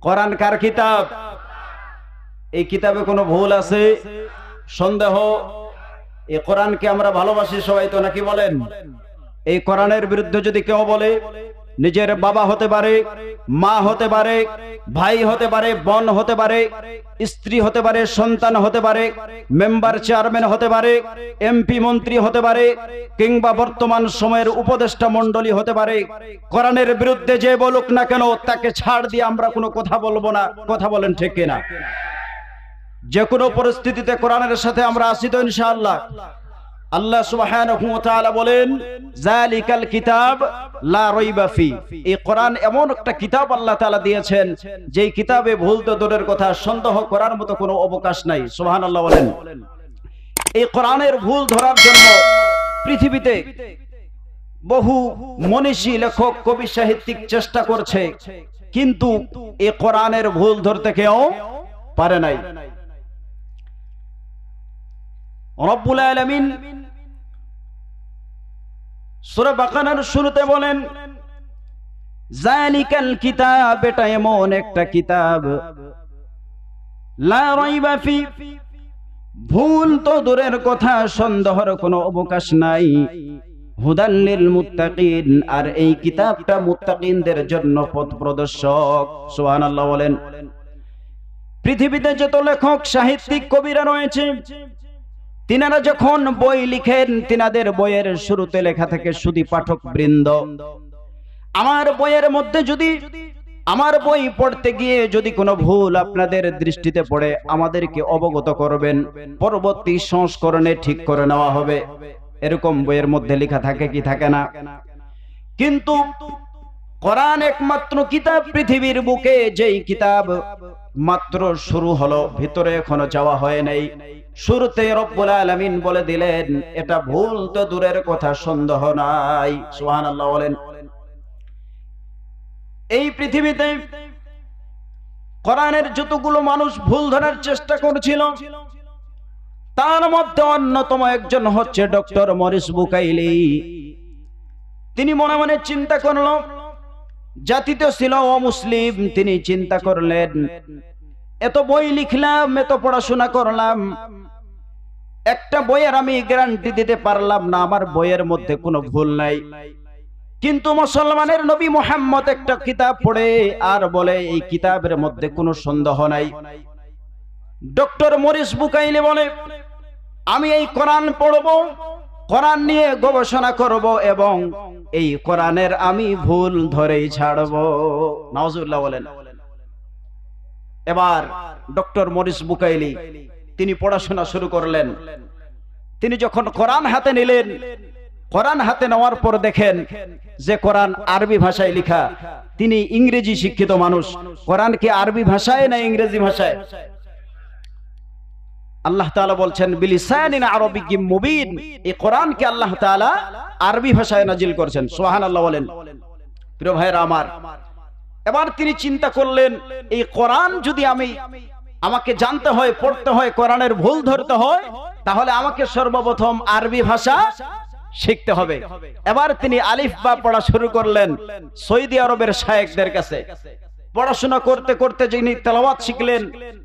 কোরআন কার কিতাব? এই কিতাবে কোনো ভুল আছে? সন্দেহ? এই কোরআনকে আমরা ভালোবাসি সবাই তো, নাকি বলেন? এই কোরআনের বিরুদ্ধে যদি কেউ বলে, নিজের বাবা হতে পারে, মা হতে পারে, ভাই হতে পারে, বোন হতে পারে, স্ত্রী হতে পারে, সন্তান হতে পারে, মেম্বার চেয়ারম্যান হতে পারে, এমপি মন্ত্রী হতে পারে, কিংবা বর্তমান সময়ের উপদেষ্টা মণ্ডলী হতে পারে, কোরআনের বিরুদ্ধে যে বলুক না কেন তাকে ছাড় দিয়ে আমরা কোনো কথা বলবো না। কথা বলেন ঠিক কিনা? যে কোনো পরিস্থিতিতে কোরআনের সাথে আমরা আছি তো ইনশাআল্লাহ। আল্লাহ সুবহানাহু ওয়া তাআলা বলেন, যালিকাল কিতাব লা রাইবা ফি। এই কোরআন এমন একটা কিতাব আল্লাহ তাআলা দিয়েছেন, যেই কিতাবে ভুল তো দূরের কথা, সন্দেহ করার মতো কোনো অবকাশ নাই। সুবহানাল্লাহ বলেন। এই কোরআনের ভুল ধরার জন্য পৃথিবীতে বহু মনীষী, লেখক, কবি, সাহিত্যিক চেষ্টা করছে, কিন্তু এই কোরআনের ভুল ধরতে কেউ পারে নাই। রব্বুল আলামিন সূরা বাকারার শুরুতে বলেন, যালিকাল কিতাব, এটা এমন একটা কিতাব, লা রাইবা ফি, ভুল তো দূরের কথা, সন্দেহের কোনো অবকাশ নাই, হুদাল লিল মুত্তাকিন, আর এই কিতাবটা মুত্তাকিনদের জন্য পথ প্রদর্শক। সুবহানাল্লাহ বলেন। পৃথিবীতে যত লেখক, সাহিত্যিক, কবিরা রয়েছে, তিনারা যখন বই লিখেন, তিনাদের বইয়ের শুরুতে লেখা থাকে, শুধু পাঠক বৃন্দ, আমার বইয়ের মধ্যে যদি, আমার বই পড়তে গিয়ে যদি কোনো ভুল আপনাদের দৃষ্টিতে পড়ে, আমাদেরকে অবগত করবেন, পরবর্তী সংস্করণে ঠিক করে নেওয়া হবে। এরকম বইয়ের মধ্যে লেখা থাকে কি থাকে না? কিন্তু কোরআন একমাত্র কিতাব পৃথিবীর বুকে, যেই কিতাব মাত্র শুরু হলো, ভিতরে এখনো যাওয়া হয় নাই, শুরুতে রব্বুল আলামিন বলে দিলেন, এটা ভুল তো দূরের কথা, সন্দেহ নাই। সুবহানাল্লাহ বলেন। এই পৃথিবীতে কোরআনের যতগুলো মানুষ ভুল ধরার চেষ্টা করেছিল, তার মধ্যে অন্যতম একজন হচ্ছে ডক্টর মরিস বুকাইলি। তিনি মনে মনে চিন্তা করল, জাতিতে ছিল অমুসলিম, তিনি চিন্তা করলেন, এত বই লিখলাম, এত পড়াশোনা করলাম, একটা বইয়ের আমি গ্যারান্টি দিতে পারলাম না আমার বইয়ের মধ্যে কোনো ভুল নাই, কিন্তু মুসলমানের নবী মুহাম্মদ একটা কিতাব পড়ে আর বলে এই কিতাবের মধ্যে কোনো সন্দেহ নাই। ডক্টর মরিস বুকাইলি বলে, আমি এই কোরআন পড়ব, কোরআন নিয়ে গবেষণা করব, এবং এই কোরআনের আমি ভুল ধরেই ছাড়ব। নাউজুবিল্লাহ বলেন। এবার ডক্টর মরিস বুকাইলি তিনি পড়াশোনা শুরু করলেন। তিনি যখন কোরআন হাতে নিলেন, কোরআন হাতে নেওয়ার পর দেখেন যে কোরআন আরবি ভাষায় লেখা। তিনি ইংরেজি শিক্ষিত মানুষ, কোরআন কি আরবি ভাষায় না ইংরেজি ভাষায়? আল্লাহ তাআলা বলছেন, বিলিসানিন আরাবিয়্যিম মুবিন, এই কোরআনকে আল্লাহ তাআলা আরবি ভাষায় নাজিল করেছেন। সুবহানাল্লাহ বলেন। প্রিয় ভাইরা আমার, এবার তিনি চিন্তা করলেন, এই কোরআন যদি আমাকে জানতে হয়, পড়তে হয়, কোরআনের ভুল ধরতে হয়, তাহলে আমাকে সর্বপ্রথম আরবি ভাষা শিখতে হবে। এবার তিনি আলিফ বা পড়া শুরু করলেন সৌদি আরবের শায়েখদের কাছে। পড়াশোনা করতে করতে যিনি তেলাওয়াত শিখলেন,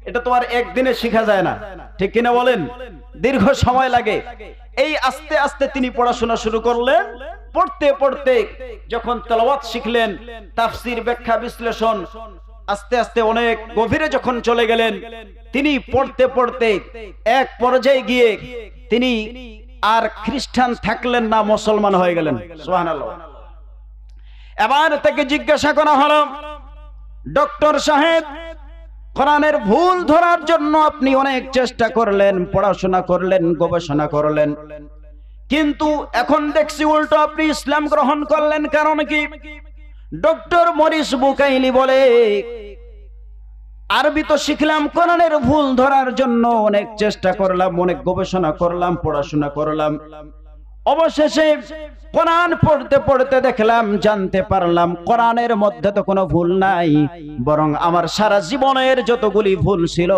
এটা তো আর একদিনে শেখা যায় না, ঠিক কিনা বলেন? দীর্ঘ সময় লাগে। এই আস্তে আস্তে তিনি পড়াশোনা শুরু করলেন। পড়তে পড়তে যখন তেলাওয়াত শিখলেন, তাফসীর, ব্যাখ্যা, বিশ্লেষণ, আস্তে আস্তে অনেক গভীরে যখন চলে গেলেন, তিনি পড়তে পড়তে এক পর্যায়ে গিয়ে তিনি আর খ্রিস্টান থাকলেন না, মুসলমান হয়ে গেলেন। সুবহানাল্লাহ। এবার তাকে জিজ্ঞাসা করা হলো, ডক্টর সাহেব, কোরআনের ভুল ধরার জন্য আপনি অনেক চেষ্টা করলেন, পড়াশোনা করলেন, গবেষণা করলেন, কিন্তু এখন দেখছি উল্টো আপনি ইসলাম গ্রহণ করলেন, কারণ কি? ডক্টর মরিস বুকাইলি বলে, আরবি তো শিখলাম, কোরআনের ভুল ধরার জন্য অনেক চেষ্টা করলাম, অনেক গবেষণা করলাম, পড়াশোনা করলাম, অবশেষে কোরআন পড়তে পড়তে দেখলাম, জানতে পারলাম কোরআনের মধ্যে তো কোনো ভুল নাই, বরং আমার সারা জীবনের যতগুলি ভুল ছিল,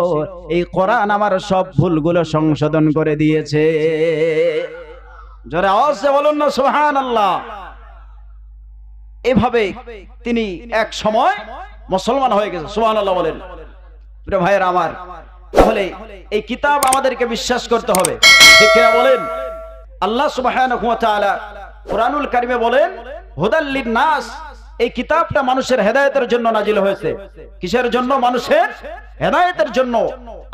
এই কোরআন আমার সব ভুলগুলো সংশোধন করে দিয়েছে। জোরে আওয়াজে বলুন না সুবহানাল্লাহ। এভাবে তিনি এক সময় মুসলমান হয়ে গেছে। সুবহানাল্লাহ বলেন। প্রিয় ভাইয়েরা আমার, তাহলে এই কিতাব আমাদেরকে বিশ্বাস করতে হবে, ঠিক কিনা বলেন? আল্লাহ সুবহানাহু ওয়া তাআলা কুরআনুল কারীমে বলেন হুদাল লিন-নাস, এই কিতাবটা মানুষের হেদায়েতের জন্য নাজিল হয়েছে। কিসের জন্য? মানুষের হেদায়েতের জন্য।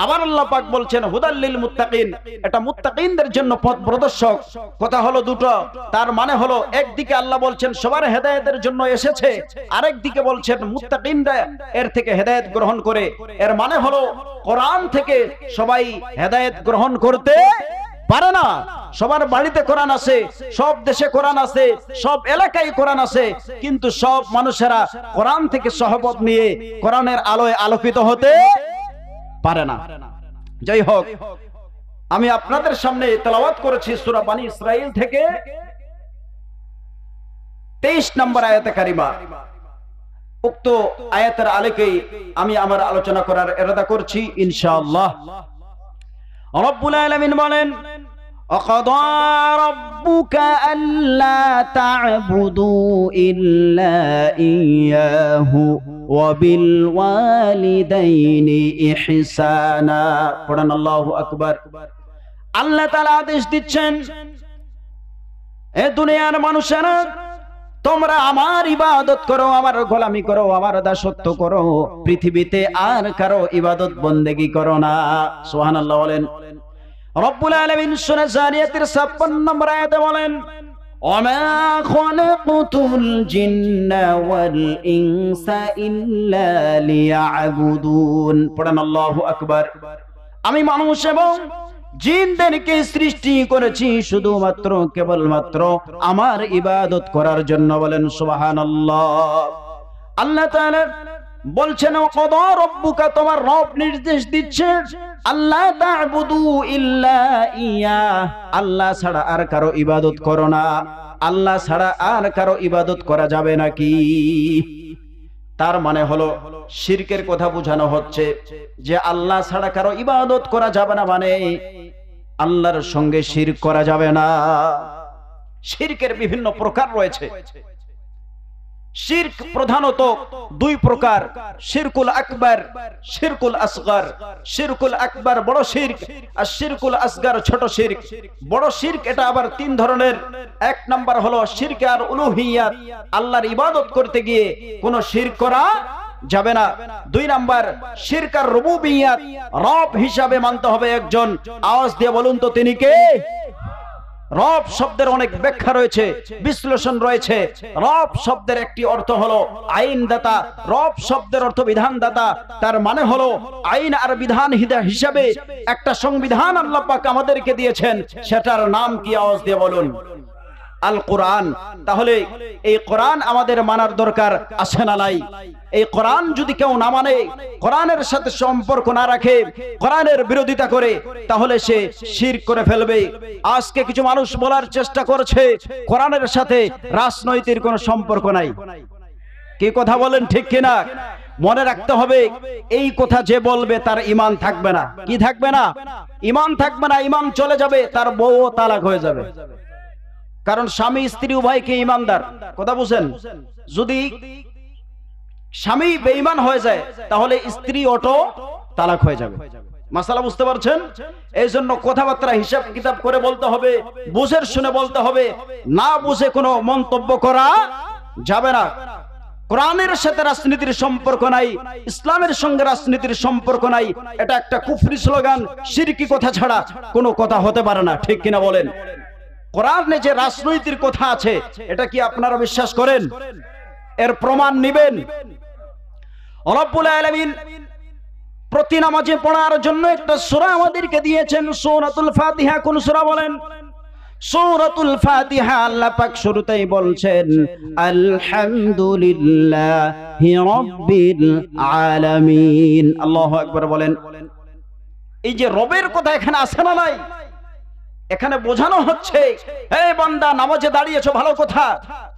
আবার আল্লাহ পাক বলছেন হুদাল লিল মুত্তাকিন, এটা মুত্তাকিনদের জন্য পথ প্রদর্শক। কথা হলো দুটো, তার মানে হলো একদিকে আল্লাহ বলছেন সবার হেদায়েতের জন্য এসেছে, আরেক দিকে বলছেন মুত্তাকিনরা এর থেকে হেদায়েত গ্রহণ করে। এর মানে হলো কোরআন থেকে সবাই হেদায়েত গ্রহণ করতে পারে না। সবার বাড়িতে কোরআন আছে, সব দেশে কোরআন আছে, সব এলাকায় কোরআন আছে, কিন্তু সব মানুষেরা কোরআন থেকে সহবত নিয়ে কোরআনের আলোয় আলোকিত হতে পারে না। যাই হোক, আমি আপনাদের সামনে তেলাওয়াত করেছি সূরা বানী ইসরাঈল থেকে 23 নম্বর আয়াতে কারিমা। উক্ত আয়াতের আলোকেই আমি আমার আলোচনা করার ইরাদা করছি ইনশাআল্লাহ। রব্বুল আলামিন বলেন وَقَضَى رَبُّكَ أَلَّا تَعْبُدُوا إِلَّا إِيَّاهُ وَبِالْوَالِدَيْنِ إِحْسَانًا। পড়েন আল্লাহু আকবার। আল্লাহ তাআলা আদেশ দিচ্ছেন, এ দুনিয়ার মানুষেরা, তোমরা আমার ইবাদত করো, আমার গোলামি করো, আমার দাসত্ব করো, পৃথিবীতে আর কারো ইবাদত বন্দেগী করো না। সুবহানাল্লাহ বলেন। রব্বুল আলামিন সূরা জারিয়াতের 56 নম্বর আয়াতে বলেন ওয়ামা খালাকতুল জিন্না ওয়াল ইনসা ইল্লা লিয়াবুদুন। পড়েন আল্লাহু আকবার। আমি মানুষ এবং জিনদেরকে সৃষ্টি করেছি শুধুমাত্র কেবলমাত্র আমার ইবাদত করার জন্য। বলেন সুবহানাল্লাহ। আল্লাহ তাআলা বলছেন ওয়াকাদা রব্বুকা, তোমার রব নির্দেশ দিচ্ছে আল্লাহ তা'বুদু ইল্লা ইয়া, আল্লাহ ছাড়া আর কারো ইবাদত করো না। আল্লাহ ছাড়া আর কারো ইবাদত করা যাবে নাকি? তার মানে হলো শিরকের কথা বোঝানো হচ্ছে যে আল্লাহ ছাড়া কারো ইবাদত করা যাবে না, মানে আল্লাহর সঙ্গে শিরক করা যাবে না। শিরকের বিভিন্ন প্রকার রয়েছে। শিরক প্রধানত দুই প্রকার, শিরকুল আকবার, শিরকুল আসগর। শিরকুল আকবার বড় শিরক, আর শিরকুল আসগর ছোট শিরক। বড় শিরক এটা আবার তিন ধরনের। এক নাম্বার হলো শিরকে আর উলুহিয়াত, আল্লাহর ইবাদত করতে গিয়ে কোনো শিরক করা যাবে না। দুই নাম্বার শিরক আর রুবুবিয়াত, রব হিসাবে মানতে হবে একজন। আওয়াজ দিয়ে বলুন তো তিনি কে? রব শব্দের অনেক ব্যাখ্যা রয়েছে, বিশ্লেষণ রয়েছে। রব শব্দের একটি অর্থ হলো আইনদাতা। রব শব্দের অর্থ বিধানদাতা। তার মানে হলো আইন আর বিধান হিসাবে একটা সংবিধান আল্লাহ পাক আমাদেরকে দিয়েছেন, সেটার নাম কি? আওয়াজ দিয়ে বলুন আল কোরআন। তাহলে এই কোরআন আমাদের মানার দরকার আছে না নাই? এই কোরআন যদি কেউ না মানে, কোরআনের সাথে সম্পর্ক না রাখে, কোরআনের বিরোধিতা করে, তাহলে সে শিরক করে ফেলবে। আজকে কিছু মানুষ বলার চেষ্টা করছে কোরআনের সাথে রাজনৈতিক কোনো সম্পর্ক নাই। কি কথা বলেন, ঠিক কিনা? মনে রাখতে হবে, এই কথা যে বলবে তার ঈমান থাকবে না। কি থাকবে না? ঈমান থাকবে না। ঈমান চলে যাবে, তার বউ তালাক হয়ে যাবে। কারণ স্বামী স্ত্রী উভয়কে ঈমানদার। কথা বুঝেন? যদি স্বামী বেঈমান হয়ে যায় তাহলে স্ত্রী অটো তালাক হয়ে যাবে। মাসালা বুঝতে পারছেন? এই জন্য কথাবার্তা হিসাব কিতাব করে বলতে হবে, বুঝে শুনে বলতে হবে, না বুঝে কোনো মন্তব্য করা যাবে না। কোরআনের সাথে রাজনীতির সম্পর্ক নাই, ইসলামের সঙ্গে রাজনীতির সম্পর্ক নাই। এটা একটা কুফরি স্লোগান, শিরকি কথা ছাড়া কোনো কথা হতে পারে না। ঠিক কিনা বলেন? কোরআনে যে রাজনৈতিক কথা আছে, এটা কি আপনারা বিশ্বাস করেন? এর প্রমাণ নিবেন। রব্বুল আলামিন প্রতি নামাজে পড়ার জন্য একটা সূরা আমাদেরকে দিয়েছেন, সূরাতুল ফাতিহা। কোন সূরা বলেন? সূরাতুল ফাতিহা। আল্লাহ পাক শুরুতেই বলছেন আলহামদুলিল্লাহি রাব্বিল আলামিন। আল্লাহু আকবার বলেন। এই যে রবের কথা এখানে আছে না নাই? এখানে বোঝানো হচ্ছে, হে বান্দা, নামাজে দাঁড়িয়েছো ভালো কথা,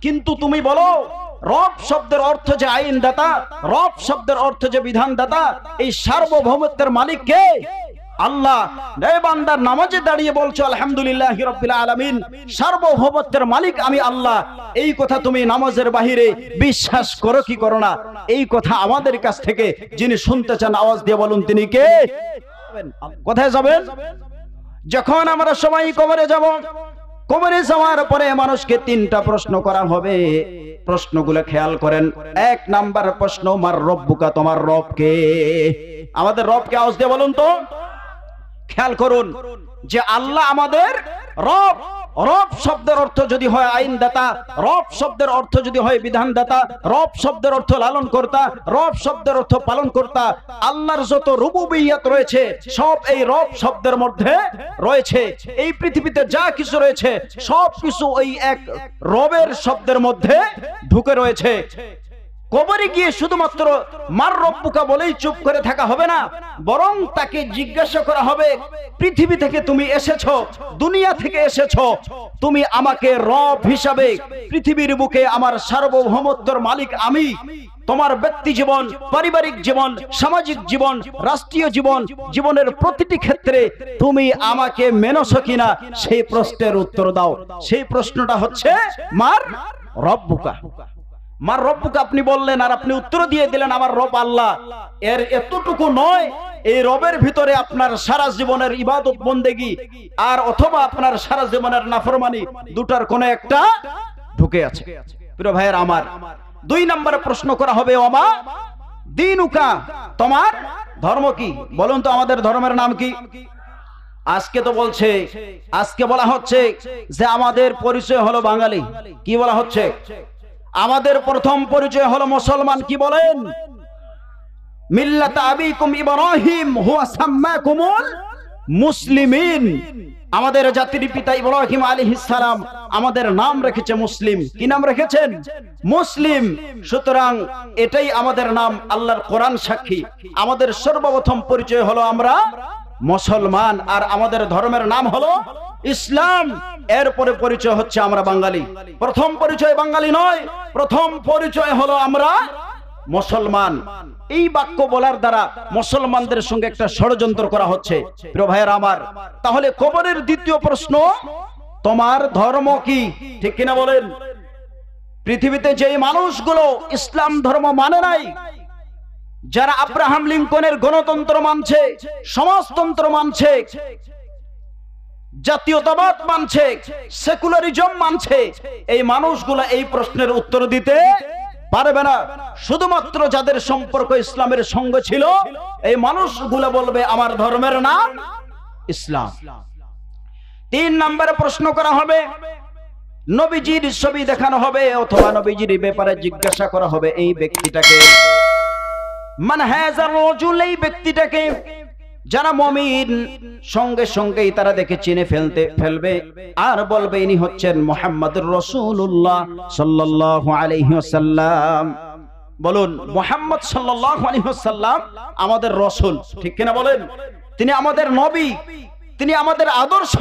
কিন্তু তুমি বলো রব শব্দের অর্থ যে আইনদাতা, রব শব্দের অর্থ যে বিধানদাতা, এই সার্বভৌমত্বের মালিক কে? আল্লাহ এই বান্দার নামাজে দাঁড়িয়ে বলছো আলহামদুলিল্লাহি রাব্বিল আলামিন, সার্বভৌমত্বের মালিক আমি আল্লাহ, এই কথা তুমি নামাজের বাহিরে বিশ্বাস করো কি করো না? এই কথা আমাদের কাছ থেকে যিনি শুনতে চান আওয়াজ দিয়ে বলুন তিনি কে? কোথায় যাবেন? যখন আমরা সবাই কবরে যাব, কবরে যাওয়ার পরে মানুষকে তিনটা প্রশ্ন করা হবে। প্রশ্নগুলো খেয়াল করেন। এক নাম্বার প্রশ্ন, মার রব্বুকা, তোমার রব কে? আমাদের রব কে? আওয়াজ দিয়ে বলুন তো। খেয়াল করুন যে আল্লাহ আমাদের রব। রব শব্দের অর্থ যদি হয় আইনদাতা, রব শব্দের অর্থ যদি হয় বিধানদাতা, রব শব্দের অর্থ লালন কর্তা, রব শব্দের অর্থ পালন কর্তা, আল্লাহর যত রুবুবিয়্যাত রয়েছে সব এই রব শব্দের মধ্যে রয়েছে। এই পৃথিবীতে যা কিছু রয়েছে সব কিছু ওই এক রবের শব্দের মধ্যে ঢুকে রয়েছে। কবরে গিয়ে শুধুমাত্র মার রব্বুকা বলেই চুপ করে থাকা হবে না, বরং তাকে জিজ্ঞাসা করা হবে, পৃথিবী থেকে তুমি এসেছো, দুনিয়া থেকে এসেছো, তুমি আমাকে রব হিসাবে পৃথিবীর বুকে আমার সার্বভৌমত্বের মালিক আমি, তোমার ব্যক্তি জীবন, পারিবারিক জীবন, সামাজিক জীবন, রাষ্ট্রীয় জীবন, জীবনের প্রতিটি ক্ষেত্রে তুমি আমাকে মেনেছো কিনা সেই প্রশ্নের উত্তর দাও। সেই প্রশ্নটা হচ্ছে মার রব্বুকা। মার রব্বুকা আপনি বললেন আর আপনি উত্তর দিয়ে দিলেন আমার রব আল্লাহ। এর এতটুকু নয়, এই রবের ভিতরে আপনার সারা জীবনের ইবাদত বন্দেগী আর অথবা আপনার সারা জীবনের নাফরমানি দুটার কোন একটা ঢুকে আছে। প্রিয় ভাইয়ের আমার, দুই নম্বরে প্রশ্ন করা হবে, ওমা দীনুকা, তোমার ধর্ম কি? বলুন তো আমাদের ধর্মের নাম কি? আজকে তো বলছে, আজকে বলা হচ্ছে যে আমাদের পরিচয় হলো বাঙালি। কি বলা হচ্ছে? আমাদের প্রথম পরিচয় হলো মুসলমান। কি বলেন? মিল্লাত আবিকুম ইব্রাহিম হুয়া সাম্মাকুমুল মুসলিমিন। আমাদের জাতির পিতা ইব্রাহিম আলাইহিস সালাম আমাদের নাম রেখেছে মুসলিম। কি নাম রেখেছেন? মুসলিম। সুতরাং এটাই আমাদের নাম, আল্লাহর কোরআন সাক্ষী। আমাদের সর্বপ্রথম পরিচয় হলো আমরা মুসলমান, আর আমাদের ধর্মের নাম হলো ইসলাম। এরপরে পরিচয় হচ্ছে আমরা বাঙালি। প্রথম পরিচয় বাঙালি নয়, প্রথম পরিচয় হলো আমরা মুসলমান। এই বাক্য বলার দ্বারা মুসলমানদের সঙ্গে একটা ষড়যন্ত্র করা হচ্ছে। প্রিয় ভাইয়েরা আমার, তাহলে কবরের দ্বিতীয় প্রশ্ন, তোমার ধর্ম কি? ঠিক কিনা বলেন? পৃথিবীতে যে মানুষগুলো ইসলাম ধর্ম মানে নাই, যারা আব্রাহাম লিঙ্কনের গণতন্ত্র মানছে, সমাজতন্ত্র মানছে, জাতীয়তাবাদ মানছে, সেকুলারিজম মানছে, এই মানুষগুলো এই প্রশ্নের উত্তর দিতে পারবে না। শুধুমাত্র যাদের সম্পর্ক ইসলামের সঙ্গে ছিল এই মানুষগুলো বলবে আমার ধর্মের নাম ইসলাম। তিন নম্বরে প্রশ্ন করা হবে, নবীজির ছবি দেখানো হবে অথবা নবীজির ব্যাপারে জিজ্ঞাসা করা হবে, এই ব্যক্তিটাকে মান হাযার রাজুল, এই ব্যক্তিটাকে। যারা মুমিন সঙ্গে সঙ্গেই তারা দেখে চিনে ফেলবে আর বলবে ইনি হচ্ছেন মুহাম্মদুর রাসূলুল্লাহ সাল্লাল্লাহু আলাইহি ওয়াসাল্লাম। বলুন, মুহাম্মদ সাল্লাল্লাহু আলাইহি ওয়াসাল্লাম আমাদের রাসূল। ঠিক কিনা বলেন? তিনি আমাদের নবী, তিনি আমাদের আদর্শ।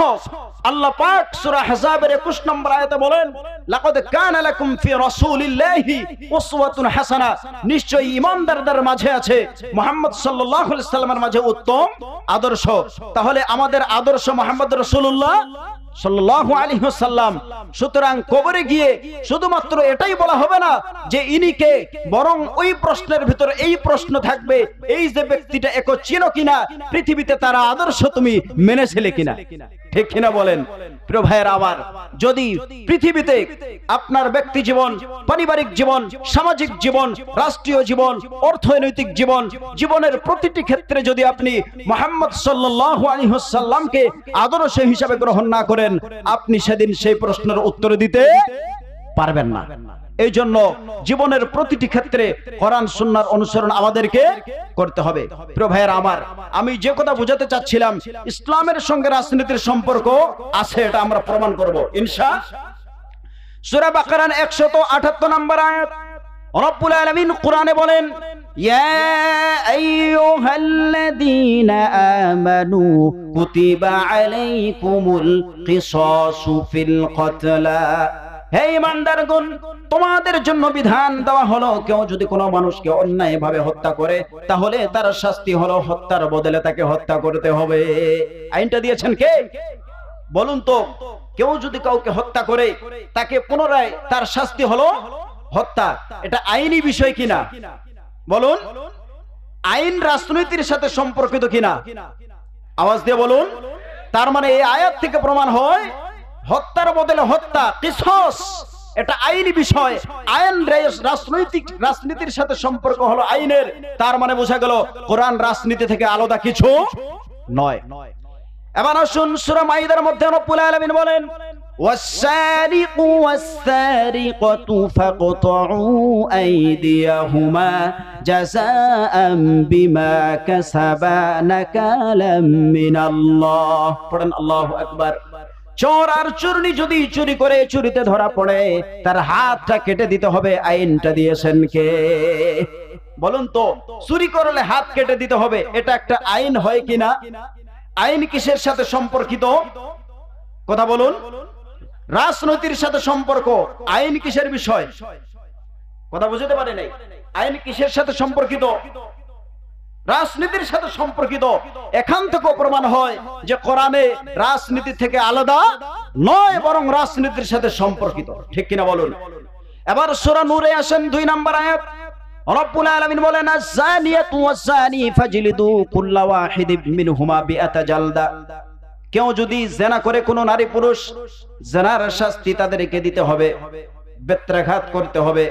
আল্লাহ পাক সূরা আহজাবের 21 নম্বর আয়াতে বলেন, লাকাদ কানা লাকুম ফি রাসূলিল্লাহি উসওয়াতুন হাসানাহ, নিশ্চয়ই ঈমানদারদের মাঝে আছে মুহাম্মদ সাল্লাল্লাহু আলাইহি সাল্লামের মাঝে উত্তম আদর্শ। তাহলে আমাদের আদর্শ মুহাম্মদ রাসূলুল্লাহ সাল্লাল্লাহু আলাইহি ওয়াসাল্লাম। সুতরাং কবরে গিয়ে শুধুমাত্র এটাই বলা হবে না যে ইনি কে, বরং ওই প্রশ্নের ভিতরে এই প্রশ্ন থাকবে, এই যে ব্যক্তিটা একে চিনো কিনা, পৃথিবীতে তার আদর্শ তুমি মেনেছিলে কিনা। ঠিক কিনা বলেন? প্রিয় ভাইয়েরা আমার, যদি পৃথিবীতে আপনার ব্যক্তি জীবন, পারিবারিক জীবন, সামাজিক জীবন, রাষ্ট্রীয় জীবন, অর্থনৈতিক জীবন, জীবনের প্রতিটি ক্ষেত্রে যদি আপনি মুহাম্মদ সাল্লাল্লাহু আলাইহি ওয়াসাল্লামকে আদর্শ হিসাবে গ্রহণ না করেন, আপনি সেদিন সেই প্রশ্নের উত্তর দিতে পারবেন না। এই জন্য জীবনের প্রতিটি ক্ষেত্রে কোরআন সুন্নাহর অনুসরণ আমাদেরকে করতে হবে। প্রিয় ভাইয়েরা আমার, আমি যে কথা বোঝাতে চাচ্ছিলাম, ইসলামের সঙ্গে রাজনীতির সম্পর্ক আছে, এটা আমরা প্রমাণ করব ইনশাআল্লাহ। সূরা বাকারার 178 নম্বর আয়াত, রব্বুল আলামিন কোরআনে বলেন, ইয়া আইয়ুহাল্লাযীনা আমানু কুতিবা আলাইকুমুল কিসাসু ফিল কতলা। হে ঈমানদারগণ, তোমাদের জন্য বিধান দেওয়া হলো, কেউ যদি কোনো মানুষকে অন্যায়ভাবে হত্যা করে তাহলে তার শাস্তি হলো হত্যার বদলে তাকে হত্যা করতে হবে। আইনটা দিয়েছেন কে বলুন তো? কেউ যদি কাউকে হত্যা করে তাকে পুনরায় তার শাস্তি হলো হত্যা। এটা আইনি বিষয় কিনা বলুন? আইন রাজনীতির সাথে সম্পর্কিত কিনা? আওয়াজ দিয়ে বলুন। তার মানে এই আয়াত থেকে প্রমাণ হয় হত্যার বদলে হত্যা, কিসাস, এটা আইনি বিষয়। আইন রাজনীতির সাথে সম্পর্ক হলো আইনের। তার মানে বোঝা গেল কোরআন রাজনীতি থেকে আলাদা কিছু নয়। এবার আসুন সূরা মাইদার মধ্যে রব্বুল আলামিন বলেন, والسارق والسارقة فاقطعوا أيديهما جزاء بما كسبا نكالا من الله। পড়েন আল্লাহু আকবার। চোর আর চুরনি যদি চুরি করে চুরিতে ধরা পড়ে তার হাতটা কেটে দিতে হবে। আইনটা দিয়েছেন কে বলুন তো? চুরি করলে হাত কেটে দিতে হবে, এটা একটা আইন হয় কিনা? আইন কিসের সাথে সম্পর্কিত কথা বলুন? রাজনীতির সাথে সম্পর্ক। আইন কিসের বিষয় কথা বুঝতে পারে নাই? আইন কিসের সাথে সম্পর্কিত? রাজনীতির সাথে সম্পর্কিত। এখান থেকে প্রমাণ হয় যে কোরআনে রাজনীতি থেকে আলাদা নয়, বরং রাজনীতির সাথে সম্পর্কিত। ঠিক কিনা বলুন? এবার সূরা নূরে আসেন 2 নম্বর আয়াত। রব্বুল আলামিন বলেন, আয-যানিয়াতু ওয়াজ-যানি ফাজলিদু কুল্লা ওয়াহিদিম মিনহুমা বিআতা জালদা। কেউ যদি জিনা করে কোনো নারী পুরুষ, জিনার শাস্তি তাদেরকে দিতে হবে, বেত্রাঘাত করতে হবে,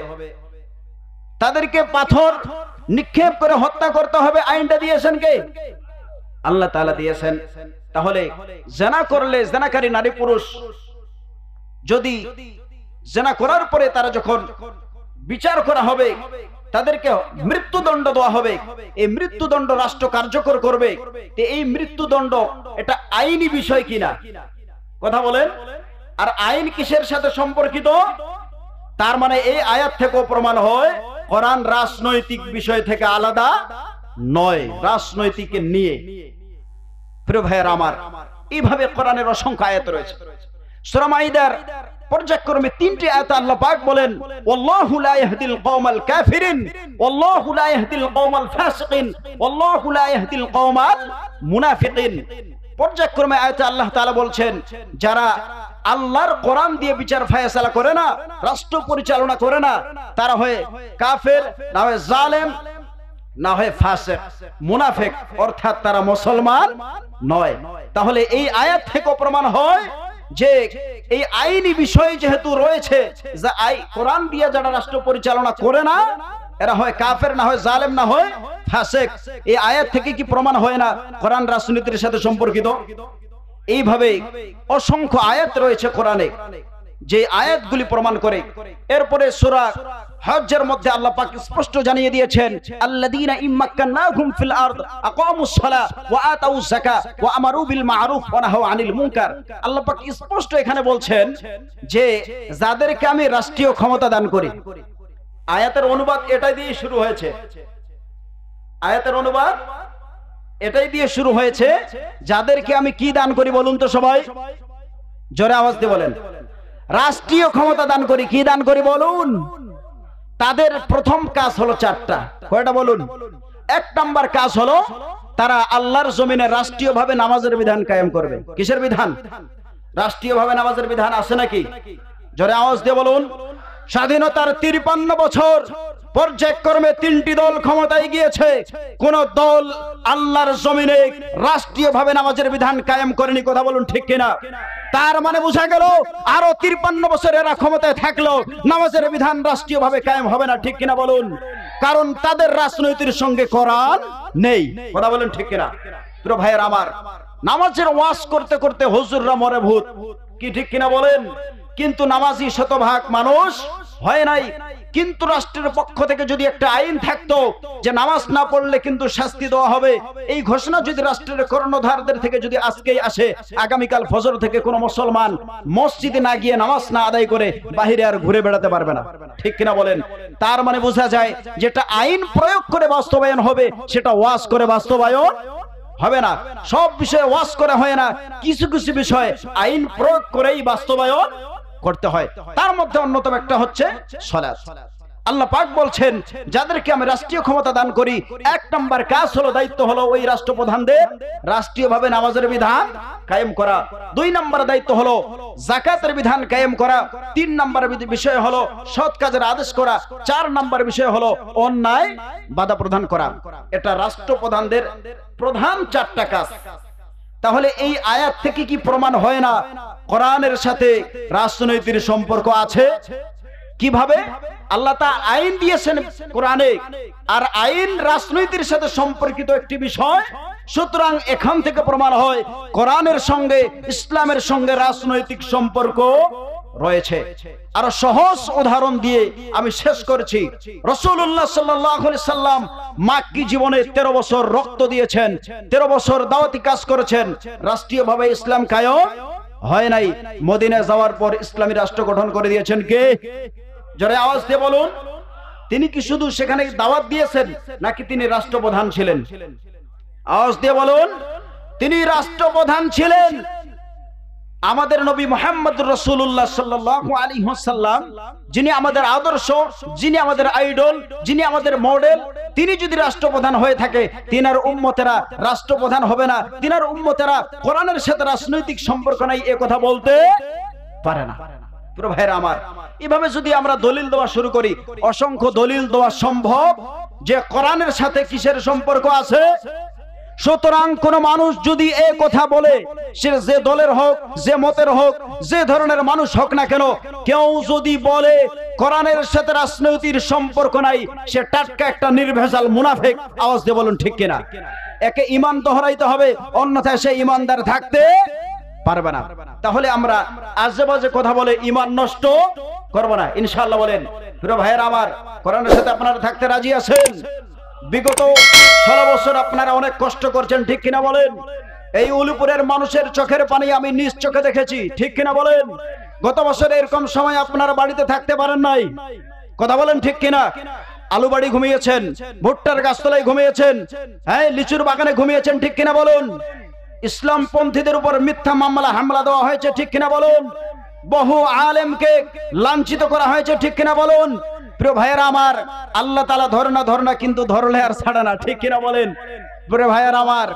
তাদেরকে পাথর নিক্ষেপ করে হত্যা করতে হবে। আইনটা দিয়েছেন কে? আল্লাহ তাআলা দিয়েছেন। তাহলে জিনা করলে, জিনাকারী নারী পুরুষ যদি জিনা করার পরে তারা যখন বিচার করা হবে, তাদেরকে মৃত্যুদণ্ড দেওয়া হবে। এই মৃত্যুদণ্ড রাষ্ট্র কার্যকর করবে। এই মৃত্যুদণ্ড এটা আইনি বিষয় কিনা কথা বলেন? আর আইন কিসের সাথে সম্পর্কিত? তার মানে এই আয়াত থেকেও প্রমাণ হয় কোরআন রাজনৈতিক বিষয় থেকে আলাদা নয়, রাজনৈতিক নিয়ে। প্রিয় ভাইয়েরা আমার, এইভাবে কোরআনের অসংখ্য আয়াত রয়েছে। সূরা মাইদার পর্যায়ক্রমে 3টি আয়াতে আল্লাহ পাক বলেন, ওয়াল্লাহু লা ইয়াহদিল কওমাল কাফিরিন, ওয়াল্লাহু লা ইয়াহদিল কওমাল ফাসিকিন, ওয়াল্লাহু লা ইয়াহদিল কওমাল মুনাফিকিন। পর্যায়ক্রমে আয়াতে আল্লাহ তাআলা বলছেন, যারা আল্লাহর কোরআন দিয়ে বিচার ফয়সালা করে না, রাষ্ট্র পরিচালনা করে না, তারা হয় কাফের, না হয় জালেম, না হয় ফাসিক, মুনাফিক, অর্থাৎ তারা মুসলমান নয়। তাহলে এই আয়াত থেকে প্রমাণ হয় যে এই আইনি বিষয় যেহেতু রয়েছে, যে কোরআন দিয়ে যারা রাষ্ট্র পরিচালনা করে না, এরা হয় কাফের, না হয় জালেম, না হয় ফাসিক। এই আয়াত থেকে কি প্রমাণ হয় না কোরআন রাজনীতির সাথে সম্পর্কিত? এইভাবে অসংখ্য আয়াত রয়েছে কোরআনে যে আয়াতগুলি প্রমাণ করে। এরপরে সূরা হজ্জের মধ্যে আল্লাহ পাক স্পষ্ট জানিয়ে দিয়েছেন, আল্লাযীনা ইম্মাক্কান্নাহুম ফিল আরদ আকামুস সালাহ ওয়া আতাউয যাকাত ওয়া আমারু বিল মা'রুফ ওয়া নাহাউ আনিল মুনকার। আল্লাহ পাক স্পষ্ট এখানে বলছেন যে যাদেরকে আমি রাষ্ট্রীয় ক্ষমতা দান করি। আয়াতের অনুবাদ এটাই দিয়ে শুরু হয়েছে। আয়াতের অনুবাদ এটাই দিয়ে শুরু হয়েছে, যাদেরকে আমি কি দান করি বলুন তো সবাই? জোরে আওয়াজ দিয়ে বলেন। রাষ্ট্রীয় ক্ষমতা দান করি। কি দান করি বলুন? তাদের প্রথম কাজ হলো 4টা। কয়টা বলুন? 1 নাম্বার কাজ হলো তারা আল্লাহর জমিনে রাষ্ট্রীয়ভাবে নামাজের বিধান কায়েম করবে। কিসের বিধান? রাষ্ট্রীয়ভাবে নামাজের বিধান আছে নাকি? জোরে আওয়াজ দিয়ে বলুন। স্বাধীনতার 53 বছর পর্যায়ক্রমে 3টি দল ক্ষমতায় গিয়েছে, কোন দল আল্লাহর জমিনে রাষ্ট্রীয়ভাবে নামাজের বিধান কায়েম করেনি। কথা বলুন ঠিক কিনা? তার মানে বোঝা গেল আরো 53 বছর এরা ক্ষমতায় থাকলো নামাজের বিধান রাষ্ট্রীয়ভাবে কায়েম হবে না। ঠিক কিনা বলুন? কারণ তাদের রাজনীতির সঙ্গে কোরআন নেই। কথা বলুন ঠিক কিনা? প্রিয় ভাইয়ের আমার, নামাজের ওয়াজ করতে করতে হুজুররা মরে ভূত। কি ঠিক কিনা বলেন? কিন্তু নামাজি শতভাগ মানুষ হয় নাই। কিন্তু রাষ্ট্রের পক্ষ থেকে যদি একটা আইন থাকতো যে নামাজ না পড়লে কিন্তু শাস্তি দেওয়া হবে, এই ঘোষণা যদি রাষ্ট্রের কর্ণধারদের থেকে যদি আজকেই আসে, আগামীকাল ফজর থেকে কোনো মুসলমান মসজিদে না গিয়ে নামাজ না আদায় করে বাহিরে আর ঘুরে বেড়াতে পারবে না। ঠিক কিনা বলেন? তার মানে বোঝা যায় যেটা আইন প্রয়োগ করে বাস্তবায়ন হবে সেটা ওয়াজ করে বাস্তবায়ন হবে না। সব বিষয়ে ওয়াজ করে হয় না, কিছু কিছু বিষয় আইন প্রয়োগ করেই বাস্তবায়ন করতে হয়। তার মধ্যে অন্যতম একটা হচ্ছে সালাত। আল্লাহ পাক বলছেন যাদেরকে আমি রাষ্ট্রীয় ক্ষমতা দান করি, এক নাম্বার কাজ হলো, দায়িত্ব হলো ওই রাষ্ট্রপ্রধানদের রাষ্ট্রীয়ভাবে নামাজের বিধান কায়েম করা। 2 নাম্বার দায়িত্ব হলো যাকাতের বিধান কায়েম করা। 3 নাম্বার বিষয় হলো সৎ কাজের আদেশ করা। 4 নাম্বার বিষয় হলো অন্যায় বাধা প্রদান করা। এটা রাষ্ট্রপ্রধানদের প্রধান 4টা কাজ। তাহলে এই আয়াত থেকে কি প্রমাণ হয় না কোরআনের সাথে রাজনীতির সম্পর্ক আছে? কিভাবে? আল্লাহ তা আইন দিয়েছেন কোরআনে, আর আইন রাজনীতির সাথে সম্পর্কিত একটি বিষয়। সুতরাং এখান থেকে প্রমাণ হয় কোরআনের সঙ্গে ইসলামের সঙ্গে রাজনৈতিক সম্পর্ক রয়েছে। আর সহজ উদাহরণ দিয়ে আমি শেষ করছি। রাসূলুল্লাহ সাল্লাল্লাহু আলাইহি সাল্লাম মাক্কি জীবনে 13 বছর রক্ত দিয়েছেন, 13 বছর দাওয়াতি কাজ করেছেন, রাষ্ট্রীয়ভাবে ইসলাম কায়েম হয় নাই। মদিনায় যাওয়ার পর ইসলামী রাষ্ট্র গঠন করে দিয়েছেন কে? জোরে আওয়াজ দিয়ে বলুন। তিনি কি শুধু সেখানে দাওয়াত দিয়েছেন, নাকি তিনি রাষ্ট্রপ্রধান ছিলেন? আওয়াজ দিয়ে বলুন। তিনি রাষ্ট্রপ্রধান ছিলেন। আমাদের নবী মুহাম্মদ রাসূলুল্লাহ সাল্লাল্লাহু আলাইহি ওয়াসাল্লাম, যিনি আমাদের আদর্শ, যিনি আমাদের আইডল, যিনি আমাদের মডেল, তিনি যদি রাষ্ট্রপ্রধান হয়ে থাকে, তিনার উম্মতেরা রাষ্ট্রপ্রধান হবে না, তিনার উম্মতেরা কোরআনের সাথে রাজনৈতিক সম্পর্ক নাই এ কথা বলতে পারে না। প্রিয় ভাইরা আমার, এভাবে যদি আমরা দলিল দেওয়া শুরু করি, অসংখ্য দলিল দেওয়া সম্ভব যে কোরআনের সাথে কিসের সম্পর্ক আছে। সুতরাং কোন মানুষ যদি এই কথা বলে, সে যে দলের হোক, যে মতের হোক, যে ধরনের মানুষ হোক না কেন, কেউ যদি বলে কোরআনের সাথে রাজনীতির সম্পর্ক নাই, সে টাটকা একটা নির্ভেজাল মুনাফিক। আওয়াজ দিয়ে বলুন ঠিক কিনা? একে ঈমান দোহরাইতে হবে, অন্যথায় সে ঈমানদার থাকতে পারবে না। তাহলে আমরা আজেবাজে কথা বলে ঈমান নষ্ট করব না, ইনশাআল্লাহ। বলেন প্রিয় ভাইয়েরা আমার, কোরআনের সাথে আপনারা থাকতে রাজি আছেন? বিগত 16 বছর আপনারা অনেক কষ্ট করছেন, ঠিক কিনা বলেন? এই উলিপুরের মানুষের চোখের পানি আমি নিজ চোখে দেখেছি, ঠিক কিনা বলেন? গত বছর এরকম সময় আপনারা বাড়িতে থাকতে পারেন নাই, কথা বলেন ঠিক কিনা? আলু বাড়ি ঘুমিয়েছেন, ভুট্টার গাছতলায় ঘুমিয়েছেন, হ্যাঁ, লিচুর বাগানে ঘুমিয়েছেন, ঠিক কিনা বলুন? ইসলাম পন্থীদের উপর মিথ্যা মামলা হামলা দেওয়া হয়েছে, ঠিক কিনা বলুন? বহু আলেমকে লাঞ্ছিত করা হয়েছে, ঠিক কিনা বলুন? প্রিয় ভাইয়েরা আমার, আল্লাহ তাআলা ধরে না কিন্তু ধরলে আর ছাড়ে না, ঠিক কিনা বলেন? প্রিয় ভাইয়েরা আমার,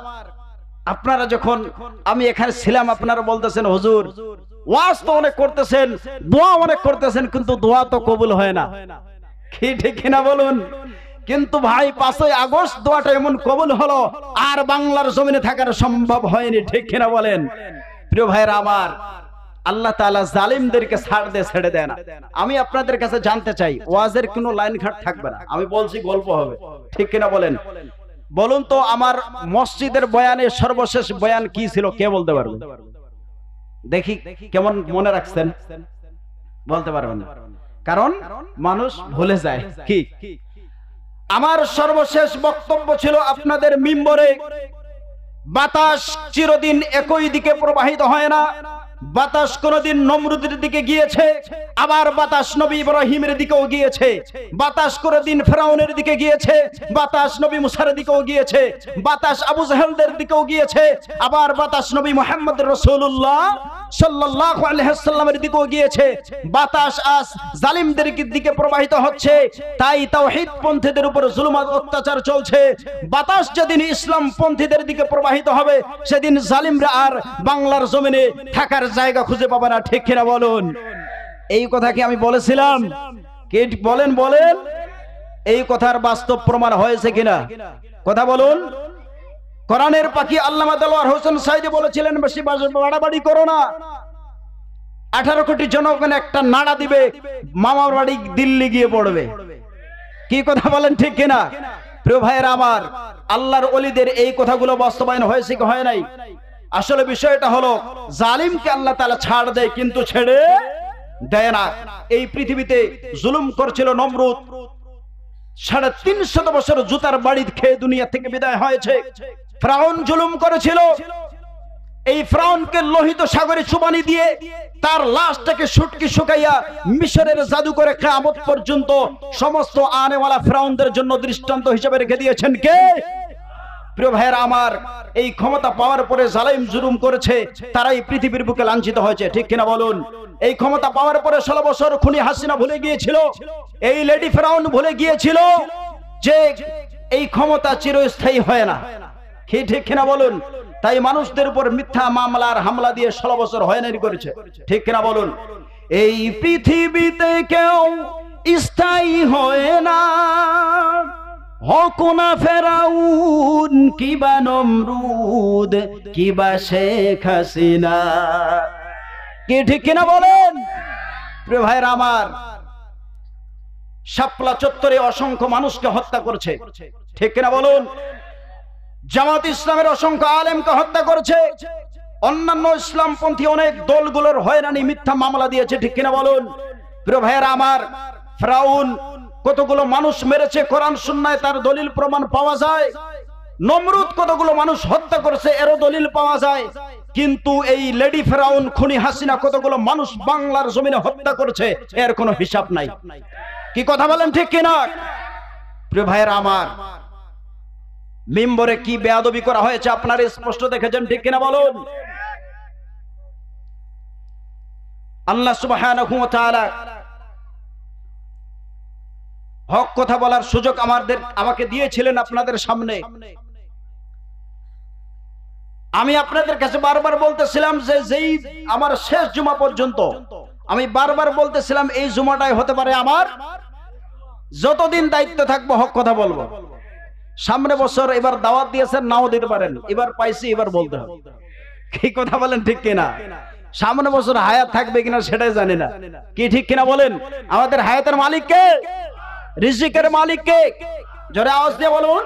আপনারা যখন আমি এখানে ছিলাম, আপনারা বলতেছেন হুজুর ওয়াজ তো অনেক করতেছেন, দোয়া অনেক করতেছেন, কিন্তু দোয়া তো কবুল হয় না, কি ঠিক কিনা বলুন? কিন্তু ভাই 5ই আগস্ট দোয়াটা এমন কবুল হলো, আর বাংলার জমিনে থাকার সম্ভব হয়নি, ঠিক কিনা বলেন? প্রিয় ভাইয়েরা আমার, আল্লাহ তাআলা জালিমদেরকে ছেড়ে দেয় না। আমি আপনাদের কাছে জানতে চাই, ওয়াজের কোনো লাইন ঘাট থাকবে না, আমি বলছি গল্প হবে, ঠিক কিনা বলেন? বলুন তো, আমার মসজিদের বয়ানে সর্বশেষ বয়ান কি ছিল, কে বলতে পারবে? দেখি কেমন মনে রাখছেন, বলতে পারবেন না, কারণ মানুষ ভুলে যায়। কি আমার সর্বশেষ বক্তব্য ছিল আপনাদের মিম্বরে, বাতাস চিরদিন একই দিকে প্রবাহিত হয় না। বাতাস কোনদিন নমরুদের দিকে গিয়েছে, আবার বাতাস নবী ইব্রাহিমের দিকেও গিয়েছে, বাতাস কোনদিন ফেরাউনের দিকে গিয়েছে, বাতাস নবী মুসার দিকেও গিয়েছে, বাতাস আবু জাহেলদের দিকেও গিয়েছে, আবার বাতাস নবী মুহাম্মদ রাসূলুল্লাহ সাল্লাল্লাহু আলাইহি ওয়াসাল্লামের দিকেও গিয়েছে। বাতাস আজ জালিমদের দিকে প্রবাহিত হচ্ছে, তাই তাওহীদ পন্থীদের উপর জুলুম অত্যাচার চলছে। বাতাস যেদিন ইসলাম পন্থীদের দিকে প্রবাহিত হবে, সেদিন জালিমরা আর বাংলার জমিনে থাকার জায়গা খুঁজে পাবে না, ঠিক কিনা বলুন? এই কথা কি আমি বলেছিলাম? কে বলেন বলেন, এই কথার বাস্তব প্রমাণ হয়েছে কিনা? কথা বলুন। কোরআনের পাখি আল্লামা দেলোয়ার হোসেন সাইদি বলেছিলেন, বেশি বাড়াবাড়ি করো না, 18 কোটি জনগণ একটা নাড়া দিবে, মামার বাড়ি দিল্লি গিয়ে পড়বে। কি কথা বলেন, ঠিক কিনা? প্রিয় ভাইয়েরা আমার, আল্লাহর ওলিদের এই কথাগুলো বাস্তবায়ন হয়েছে কি হয় নাই? আসলে বিষয়টা হলো, জালিমকে আল্লাহ তাআলা ছাড় দেয়, কিন্তু ছেড়ে দেয় না। এই পৃথিবীতে জুলুম করছিল নমরুদ, 350 বছর জুতার বাড়ি খেয়ে দুনিয়া থেকে বিদায় হয়েছে। ফিরআউন জুলুম করেছিল, এই ফিরআউনকে লোহিত সাগরে চুবানি দিয়ে তার লাশটাকে শুটকি শুকাইয়া মিশরের জাদুঘরে কিয়ামত পর্যন্ত সমস্ত আনেওয়ালা ফিরআউনদের জন্য দৃষ্টান্ত হিসেবে রেখে দিয়েছেন কে? প্রিয় ভাইয়েরা আমার, এই ক্ষমতা পাওয়ার পরে জালিম জুলুম করেছে, তারাই পৃথিবীর বুকে লাঞ্ছিত হয়েছে, ঠিক কিনা বলুন? এই ক্ষমতা পাওয়ার পরে 16 বছর খুনি হাসিনা ভুলে গিয়েছিল, এই লেডি ফেরাউন ভুলে গিয়েছিল যে এই ক্ষমতা চিরস্থায়ী হয় না। কি ঠিক কিনা বলুন? তাই মানুষদের উপর মিথ্যা মামলার হামলা দিয়ে 16 বছর হয়রানি করেছে। ঠিক কিনা বলুন? এই পৃথিবীতে কেউ স্থায়ী হয় না, হোক না ফেরাউন কিবা নমরুদ কিবা শেখ হাসিনা। কি ঠিক কিনা বলেন? প্রিয় ভাইরা আমার, শাপলা চত্বরে অসংখ্য মানুষকে হত্যা করছে। ঠিক কিনা বলুন? জামাত ইসলামের অসংখ্য আলেমকে হত্যা করেছে, অন্যান্য ইসলামপন্থী অনেক দলগুলোর হয়রানি মিথ্যা মামলা দিয়েছে। ঠিক কিনা বলুন? প্রিয় ভাইরা আমার, ফেরাউন কতগুলো মানুষ মেরেছে, কোরআন সুন্নায় তার দলিল প্রমাণ পাওয়া যায়। নমরুদ কতগুলো মানুষ হত্যা করেছে, এরও দলিল পাওয়া যায়। কিন্তু এই লেডি ফেরাউন খুনি হাসিনা কতগুলো মানুষ বাংলার জমিনে হত্যা করেছে, এর কোনো হিসাব নাই। কি কথা বলেন ঠিক কিনা? প্রিয় ভাইরা আমার, মিম্বরে কি বেয়াদবি করা হয়েছে আপনারা স্পষ্ট দেখেছেন। ঠিক কিনা বলুন? আল্লাহ সুবহানাহু ওয়া তাআলা হক কথা বলার সুযোগ আমাকে দিয়েছিলেন আপনাদের সামনে। আমি আপনাদের কাছে বারবার বলতেছিলাম যে যেই আমার শেষ জুমা পর্যন্ত আমি বারবার বলতেছিলাম এই জুমাটাই হতে পারে আমার যতদিন দায়িত্ব থাকবো হক কথা বলবো। সামনে বছর এবার দাওয়াত দিয়েছেন, নাও দিতে পারেন, এবার পাইছি, এবার বলতে হবে। কি কথা বলেন ঠিক কিনা? সামনে বছর হায়াত থাকবে কিনা সেটাই জানি না। কি ঠিক কিনা বলেন? আমাদের হায়াতের মালিক কে? রিজিকের মালিক কে? জোরে আওয়াজ দিয়ে বলুন।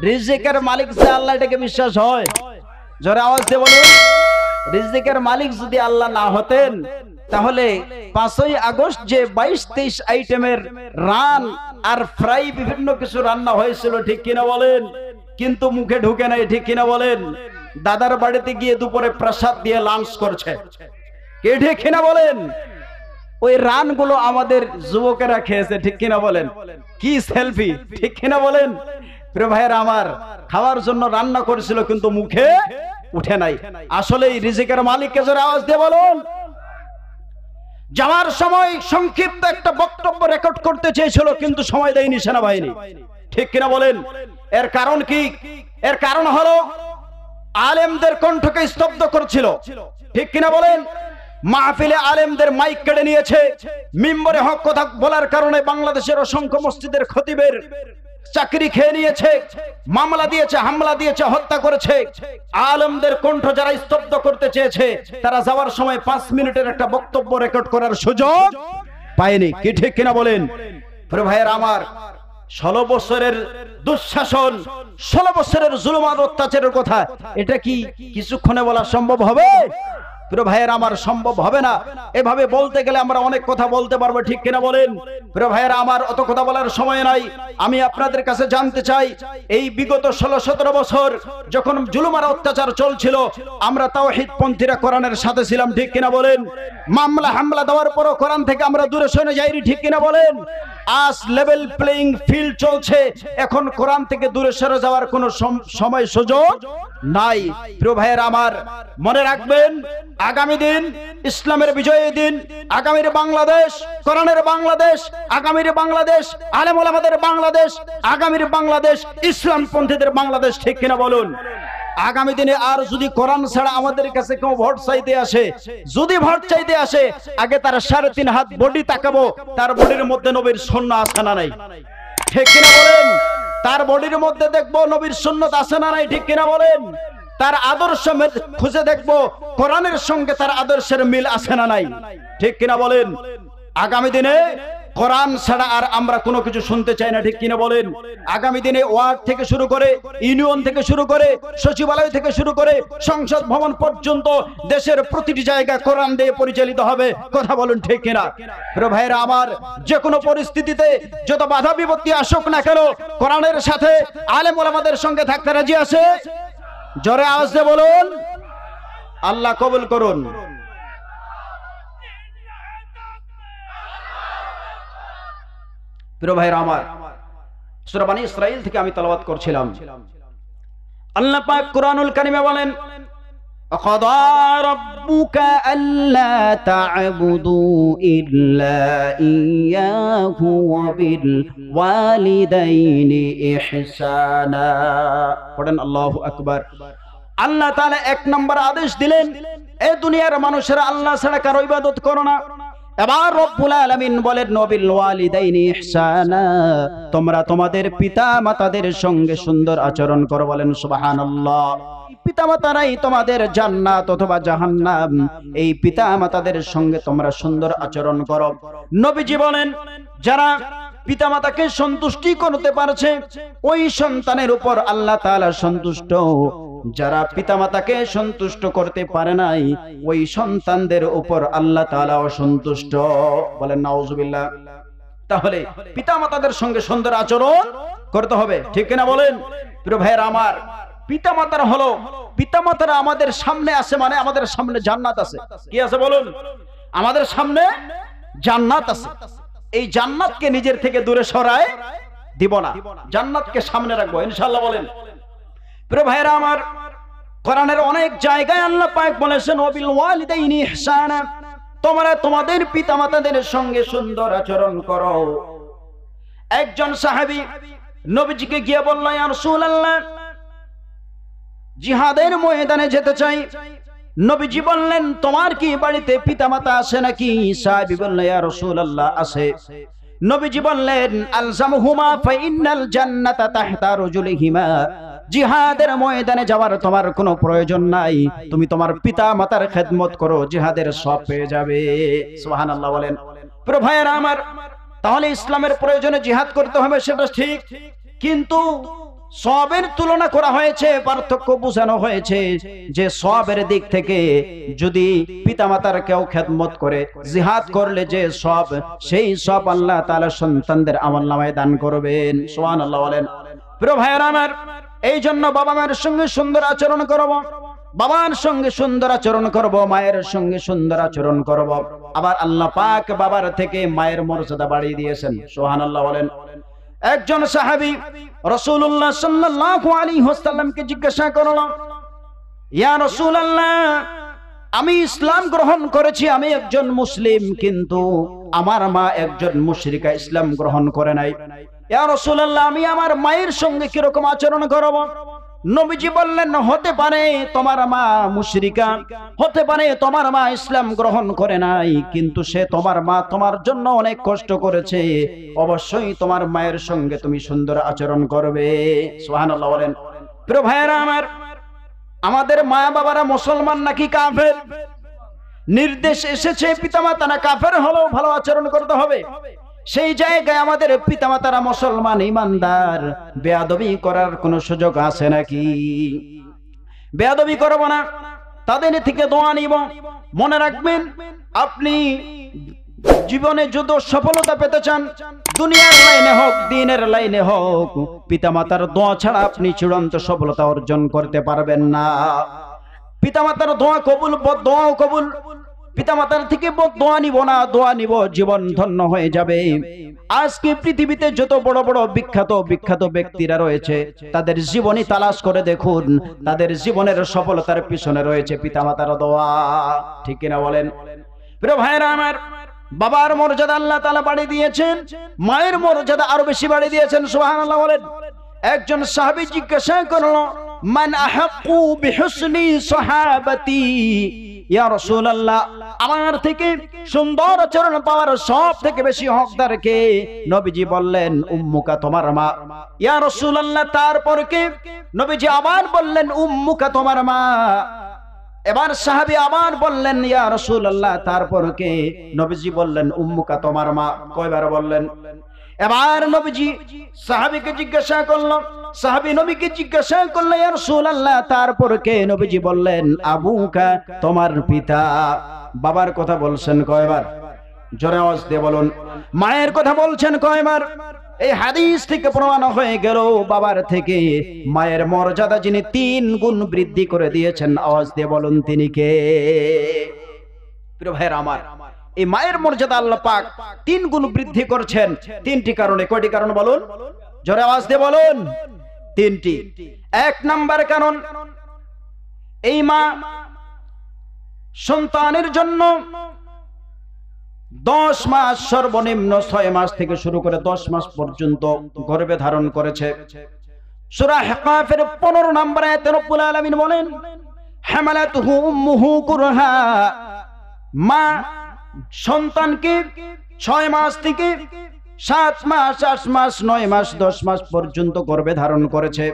রিজিকের মালিক যে আল্লাহ, এটাকে বিশ্বাস হয়? জোরে আওয়াজ দিয়ে বলুন। রিজিকের মালিক যদি আল্লাহ না হতেন তাহলে 5ই আগস্ট যে 22-23 আইটেমের রান আর ফ্রাই বিভিন্ন কিছু রান্না হয়েছিল, ঠিক কিনা বলেন? কিন্তু মুখে ঢুকে নাই। ঠিক কিনা বলেন? দাদার বাড়িতে গিয়ে দুপুরে প্রসাদ দিয়ে লাঞ্চ করছে। কে ঠিক কিনা বলেন? ওই রানগুলো আমাদের যুবকেরা খেয়েছে। ঠিক কিনা বলেন? কি সেলফি! ঠিক কিনা বলেন? প্রিয় ভাইয়েরা আমার, খাওয়ার জন্য রান্না করেছিল কিন্তু মুখে উঠে নাই। আসলে এই রিজিকের মালিককে জোরে আওয়াজ দিয়ে বলুন। যাওয়ার সময় সংক্ষিপ্ত একটা বক্তব্য রেকর্ড করতে চেয়েছিল কিন্তু সময় দেয়নি সেনাবাহিনী। ঠিক কিনা বলেন? এর কারণ কি? এর কারণ হলো আলেমদের কণ্ঠকে স্তব্ধ করছিল। ঠিক কিনা বলেন? মাহফিলে আলেমদের মাইক কেড়ে নিয়েছে। মিম্বরে হক কথা বলার কারণে বাংলাদেশের অসংখ্য মসজিদের খতিবের চাকরি খেয়ে নিয়েছে, মামলা দিয়েছে, হামলা দিয়েছে, হত্যা করেছে। আলেমদের কণ্ঠ যারা স্তব্ধ করতে চেয়েছে তারা যাওয়ার সময় 5 মিনিটের একটা বক্তব্য রেকর্ড করার সুযোগ পায়নি। কি ঠিক কিনা বলেন? প্রিয় ভাইয়েরা আমার, 16 বছরের দুঃশাসন, 16 বছরের জুলুম আর অত্যাচারের কথা এটা কি কিছুক্ষণে বলা সম্ভব হবে? প্রিয় ভাইয়েরা আমার, সম্ভব হবে না। এভাবে বলতে গেলে আমরা অনেক কথা বলতে পারবো। ঠিক কিনা বলেন? প্রিয় ভাইয়েরা আমার, অত কথা বলার সময় নাই। আমি আপনাদের কাছে জানতে চাই, এই বিগত 16-17 বছর যখন জুলুম আর অত্যাচার চলছিল আমরা তাওহীদপন্থীরা কোরআনের সাথে ছিলাম। ঠিক কিনা বলেন? মামলা হামলা দেওয়ার পরও কোরআন থেকে আমরা দূরে সরে যাইনি। ঠিক কিনা বলেন? আজ লেভেল প্লেইং ফিল্ড চলছে, এখন কোরআন থেকে দূরে সরে যাওয়ার কোনো সময় সুযোগ নাই। প্রিয় ভাইয়েরা আমার, মনে রাখবেন আগামী দিন ইসলামের বিজয়ী দিন, আগামীর বাংলাদেশ কোরআনের বাংলাদেশ, আগামীর বাংলাদেশ আলেম ওলামাদের বাংলাদেশ, আগামীর বাংলাদেশ ইসলামপন্থীদের বাংলাদেশ। ঠিক কিনা বলুন? আগামী দিনে আর যদি কোরআন ছাড়া আমাদের কাছে কেউ ভোট চাইতে আসে, যদি ভোট চাইতে আসে, আগে তার 3.5 হাত বডি তাকাবো, তার বডির মধ্যে নবীর সুন্নাহ আছে না নাই? ঠিক কিনা বলেন? তার বডির মধ্যে দেখবো নবীর সুন্নাত আছে না নাই? ঠিক কিনা বলেন? তার আদর্শ খুঁজে দেখবো কোরআনের সঙ্গে তার আদর্শের মিল আছে না নাই? ঠিক কিনা বলেন? আগামী দিনে কোরআন ছাড়া আর আমরা কোনো কিছু শুনতে চাই না। ঠিক কিনা বলেন? আগামী দিনে ওয়ার্ড থেকে শুরু করে, ইউনিয়ন থেকে শুরু করে, সচিবালয় থেকে শুরু করে সংসদ ভবন পর্যন্ত দেশের প্রতিটি জায়গা কোরআন দিয়ে পরিচালিত হবে। কথা বলুন ঠিক কিনা? প্রিয় ভাইরা আমার, যে কোনো পরিস্থিতিতে যত বাধা বিপত্তি আসুক না কেন, কোরআনের সাথে আলেম ওলামাদের সঙ্গে থাকতে রাজি আছে? জোরে আওয়াজ দিয়ে বলুন। আল্লাহ কবুল করুন। প্রিয় ভাইরা আমার, সূরা বনী ইসরাঈল থেকে আমি তেলাওয়াত করছিলাম। আল্লাহ পাক কুরআনুল কারীমে বলেন, وقضى ربك ألا تعبدوا إلا إياه وبالوالدين إحسانا পড়েন আল্লাহু আকবার। আল্লাহ তাআলা এক নম্বর আদেশ দিলেন, এ দুনিয়ার মানুষেরা আল্লাহ ছাড়া কারো ইবাদত করো না। এবার রব্বুল আলামিন বলেন নবিল ওয়ালিদাইনি ইহসানা, তোমরা তোমাদের পিতা মাতাদের সঙ্গে সুন্দর আচরণ করো। বলেন সুবহানাল্লাহ। পিতা মাতারাই তোমাদের জান্নাত অথবা জাহান্নাম, এই পিতা মাতাদের সঙ্গে তোমরা সুন্দর আচরণ করো। নবীজি বলেন, যারা পিতা মাতাকে সন্তুষ্টি করতে পারছে ওই সন্তানের উপর আল্লাহ তাআলা সন্তুষ্ট, যারা পিতা মাতাকে সন্তুষ্ট করতে পারে নাই ওই সন্তানদের উপর আল্লাহ তাআলা অসন্তুষ্ট। বলেন নাউজুবিল্লাহ। তাহলে পিতা মাতাদের সঙ্গে সুন্দর আচরণ করতে হবে, ঠিক কিনা বলেন? প্রিয় ভাইয়েরা আমার, পিতা মাতার হলো, পিতা মাতারা আমাদের সামনে আছে মানে আমাদের সামনে জান্নাত আছে। কি আছে বলুন? আমাদের সামনে জান্নাত আছে। এই জান্নাতকে নিজের থেকে দূরে সরায় দিব না, জান্নাতকে সামনে রাখবো ইনশাআল্লাহ। বলেন প্রিয় ভাইরা আমার, কোরআনের অনেক জায়গায় আল্লাহ পাক বলেছেন ওয়াবিল ওয়ালিদাইনি ইহসানা, তোমরা তোমাদের পিতামাতাদের সঙ্গে সুন্দর আচরণ করো। একজন সাহাবী নবীজিকে গিয়ে বলল, ইয়া রাসূলুল্লাহ, জিহাদের ময়দানে যেতে চাই। নবীজি বললেন, তোমার কি বাড়িতে পিতামাতা আছে নাকি? সাহাবী বলল, ইয়া রাসূলুল্লাহ, আছে। নবীজি বললেন, আলজামহুমা ফাইন্নাল জান্নাতা তাহতা রুজুলিহিমা, জিহাদের ময়দানে যাওয়ার তোমার কোনো প্রয়োজন নাই, তুমি তোমার পিতা মাতার খেদমত করো, জিহাদের সব পেয়ে যাবে। সুবহানাল্লাহ বলেন। প্রিয় ভাইয়েরা আমার, তাহলে ইসলামের প্রয়োজনে জিহাদ করতে হবে, সেটা ঠিক, কিন্তু সওয়াবের তুলনা করা হয়েছে, পার্থক্য বোঝানো হয়েছে যে সওয়াবের দিক থেকে যদি পিতামাতার কেউ খেদমত করে, জিহাদ করলে যে সওয়াব, সেই সওয়াব আল্লাহ তাআলা সন্তানদের আমলনামায় দান করবেন। সুবহানাল্লাহ বলেন। প্রিয় ভাইয়েরা আমার, এই জন্য বাবা মায়ের সঙ্গে সুন্দর আচরণ করব, বাবার সঙ্গে সুন্দর আচরণ করব, মায়ের সঙ্গে সুন্দর আচরণ করব। আবার আল্লাহ পাক বাবার থেকে মায়ের মর্যাদা বাড়িয়ে দিয়েছেন। সুবহানাল্লাহ বলেন। একজন সাহাবী রাসূলুল্লাহ সাল্লাল্লাহু আলাইহি ওয়াসাল্লামকে জিজ্ঞাসা করল, ইয়া রাসূলুল্লাহ, আমি ইসলাম গ্রহণ করেছি, আমি একজন মুসলিম, কিন্তু আমার মা একজন মুশরিকা, ইসলাম গ্রহণ করে নাই। ইয়া রাসূলুল্লাহ, আমি আমার মায়ের সঙ্গে কি রকম আচরণ করব? নবীজি বললেন, হতে পারে তোমার মা মুশরিকা, হতে পারে তোমার মা ইসলাম গ্রহণ করে নাই, কিন্তু সে তোমার মা, তোমার জন্য অনেক কষ্ট করেছে, অবশ্যই তোমার মায়ের সঙ্গে তুমি সুন্দর আচরণ করবে। সুবহানাল্লাহ বলেন। প্রিয় ভাইয়েরা আমার, আমাদের মা বাবারা মুসলমান নাকি কাফের? নির্দেশ এসেছে পিতামাতারা কাফের হলেও ভালো আচরণ করতে হবে। সেই জায়গায় আমাদের পিতামাতারা মুসলমান ইমানদার, বেয়াদবি করার কোনো সুযোগ আছে নাকি? বেয়াদবি করব না, তাদের থেকে দোয়া নিব। মনে রাখবেন, আপনি জীবনে যদি সফলতা পেতে চান, দুনিয়ার লাইনে হোক দ্বীনের লাইনে হোক, পিতামাতার দোয়া ছাড়া আপনি চূড়ান্ত সফলতা অর্জন করতে পারবেন না। পিতামাতার দোয়া কবুল, বদদোয়াও কবুল। পিতামাতার থেকে বদদোয়া নিব না, দোয়া নিব, জীবন ধন্য হয়ে যাবে। আজকে পৃথিবীতে যত বড় বড় বিখ্যাত ব্যক্তিরা রয়েছে, তাদের জীবনী তালাশ করে দেখুন, তাদের জীবনের সফলতার পিছনে রয়েছে পিতামাতার দোয়া। ঠিক কিনা বলেন? প্রিয় ভাইরা আমার, বাবার মর্যাদা আল্লাহ তাআলা বাড়িয়ে দিয়েছেন, মায়ের মর্যাদা আরো বেশি বাড়িয়ে দিয়েছেন। সুবহানাল্লাহ বলেন। একজন সাহাবী জিজ্ঞাসা করল, মান আহাক্কু বিহুসনি সাহাবাতি, ইয়া রাসূলুল্লাহ, আমার থেকে সুন্দর আচরণ পাওয়ার সব থেকে বেশি হকদার কে? নবীজি বললেন, উম্মুকা, তোমার মা। ইয়া রাসূলুল্লাহ, তারপর কে? নবীজি আবার বললেন, উম্মুকা, তোমার মা। এবার সাহাবী আবার বললেন, ইয়া রাসূলুল্লাহ, তারপর কে? নবীজি বললেন, উম্মুকা, তোমার মা। কয়বার বললেন? এবার নবীজি সাহাবীকে জিজ্ঞাসা করলো, সাহাবী নবীকে জিজ্ঞাসা করলেন, ইয়া রাসূলুল্লাহ, তারপর কে? নবীজি বললেন, আবুকা, তোমার পিতা। বাবার কথা বলছেন কয়বার? জোরে আওয়াজ দিয়ে বলুন। মায়ের কথা বলছেন কয়বার? এই হাদিস থেকে প্রমাণ হয়ে গেল, বাবার থেকে মায়ের মর্যাদা যিনি 3 গুণ বৃদ্ধি করে দিয়েছেন, আওয়াজ দিয়ে বলুন তিনি কে? প্রিয় ভাইরা আমার, এই মায়ের মর্যাদা আল্লাহ পাক 3 গুণ বৃদ্ধি করছেন 3টি কারণে। কয়টি কারণ বলুন? জোরে আওয়াজ দিয়ে বলুন। 3টি। 1 নাম্বার কারণ, এই মা সন্তানের জন্য 10 মাস, সর্বনিম্ন 6 মাস থেকে শুরু করে 10 মাস পর্যন্ত গর্ভে ধারণ করেছে। সূরা আহকাফের 15 নম্বর আয়াতে রব্বুল আলামিন বলেন, হামালাতুহু উম্মুহু কুরহা, মা সন্তানকে 6 মাস থেকে 7 মাস, 8 মাস, 9 মাস, 10 মাস পর্যন্ত গর্ভে ধারণ করেছে।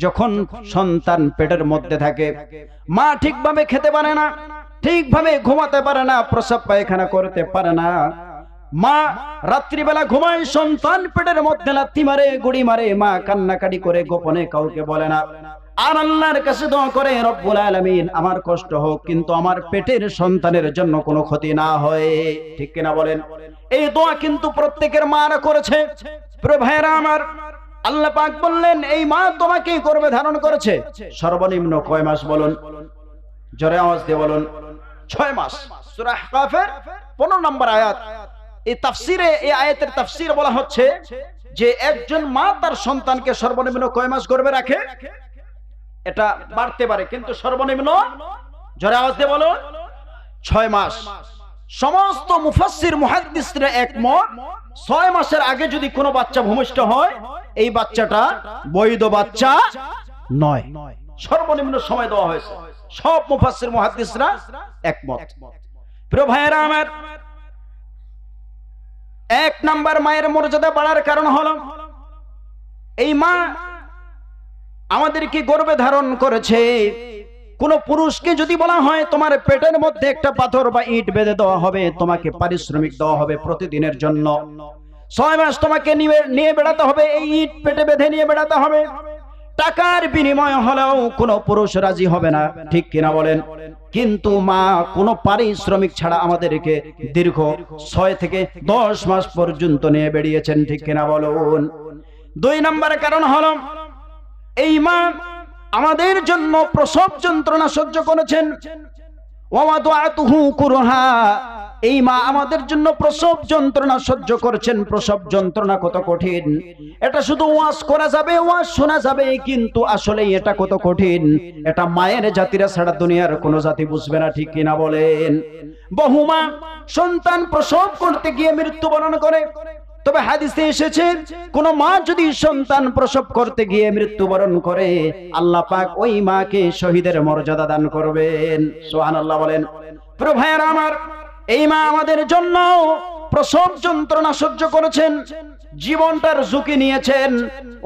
যখন সন্তান পেটের মধ্যে থাকে, মা ঠিকভাবে খেতে পারে না, ঠিকভাবে ঘুমাতে পারে না, প্রস্রাব পায়খানা করতে পারে না। মা রাত্রিবেলা ঘুমায়, সন্তান পেটের মধ্যে লাথি মারে, গুড়ি মারে, মা কান্নাকাটি করে গোপনে কাউকে বলে না। আর আল্লাহর কাছে দোয়া করে, রব্বুল আলামিন আমার কষ্ট হোক কিন্তু আমার পেটের সন্তানের জন্য কোনো ক্ষতি না হয়। ঠিক কিনা বলেন? এই দোয়া কিন্তু প্রত্যেকের মারা করেছে। প্রিয় ভাইরা আমার, আল্লাহ পাক বললেন এই মা তোমাকে গর্ভে ধারণ করেছে সর্বনিম্ন কয় মাস বলুন? জোরে আওয়াজ দিয়ে বলুন। 6 মাস। সূরা আহকাফের 15 নম্বর আয়াত। এই তাফসিরে, এই আয়াতের তাফসির বলা হচ্ছে যে একজন মা তার সন্তানকে সর্বনিম্ন কয় মাস গর্ভে রাখে? এটা বাড়তে পারে, কিন্তু সর্বনিম্ন, জোরে আওয়াজ দিয়ে বলুন, 6 মাস। সমস্ত মুফাসসির মুহাদ্দিসরা একমত, 6 মাসের আগে যদি কোনো বাচ্চা ভূমিষ্ঠ হয়, এই বাচ্চাটা বৈধ বাচ্চা নয়। সর্বনিম্ন সময় দেওয়া হয়েছে, সব মুফাসসির মুহাদ্দিসরা একমত। প্রিয় ভাইয়েরা আমার, 1 নাম্বার মায়ের মর্যাদা বাড়ার কারণ হলো এই মা আমাদেরকে গর্ভে ধারণ করেছে। কোন পুরুষকে যদি বলা হয় তোমার পেটের মধ্যে একটা পাথর বা ইট বেঁধে দেওয়া হবে, তোমাকে পারিশ্রমিক দেওয়া হবে প্রতিদিনের জন্য, 6 মাস তোমাকে নিয়ে বেড়াতে হবে, এই ইট পেটে বেঁধে নিয়ে বেড়াতে হবে, টাকার বিনিময় হলেও কোনো পুরুষ রাজি হবে না। ঠিক কিনা বলেন? কিন্তু মা কোনো পারিশ্রমিক ছাড়া আমাদেরকে দীর্ঘ 6 থেকে 10 মাস পর্যন্ত নিয়ে বেরিয়েছেন। ঠিক কিনা বলুন? 2 নম্বর কারণ হলো এই মা আমাদের জন্য প্রসব যন্ত্রণা সহ্য করেছেন। ওয়াদাতুহু কুরহা, এই মা আমাদের জন্য প্রসব যন্ত্রণা সহ্য করেছেন। প্রসব যন্ত্রণা কত কঠিন, এটা শুধু ওয়াজ করা যাবে, ওয়াজ শোনা যাবে, কিন্তু আসলে এটা কত কঠিন, এটা মায়ের জাতিরা ছাড়া দুনিয়ার কোনো জাতি বুঝবে না। ঠিক কিনা বলেন? বহু মা সন্তান প্রসব করতে গিয়ে মৃত্যুবরণ করে। তবে হাদিসে এসেছে কোন মা যদি সন্তান প্রসব করতে গিয়ে মৃত্যুবরণ করে, আল্লাহ পাক ওই মাকে শহীদের মর্যাদা দান করবেন। সুবহানাল্লাহ বলেন। প্রিয় ভাইয়েরা আমার, এই মা আমাদের জন্য প্রসব যন্ত্রণা সহ্য করেছেন, জীবনটার ঝুঁকি নিয়েছেন।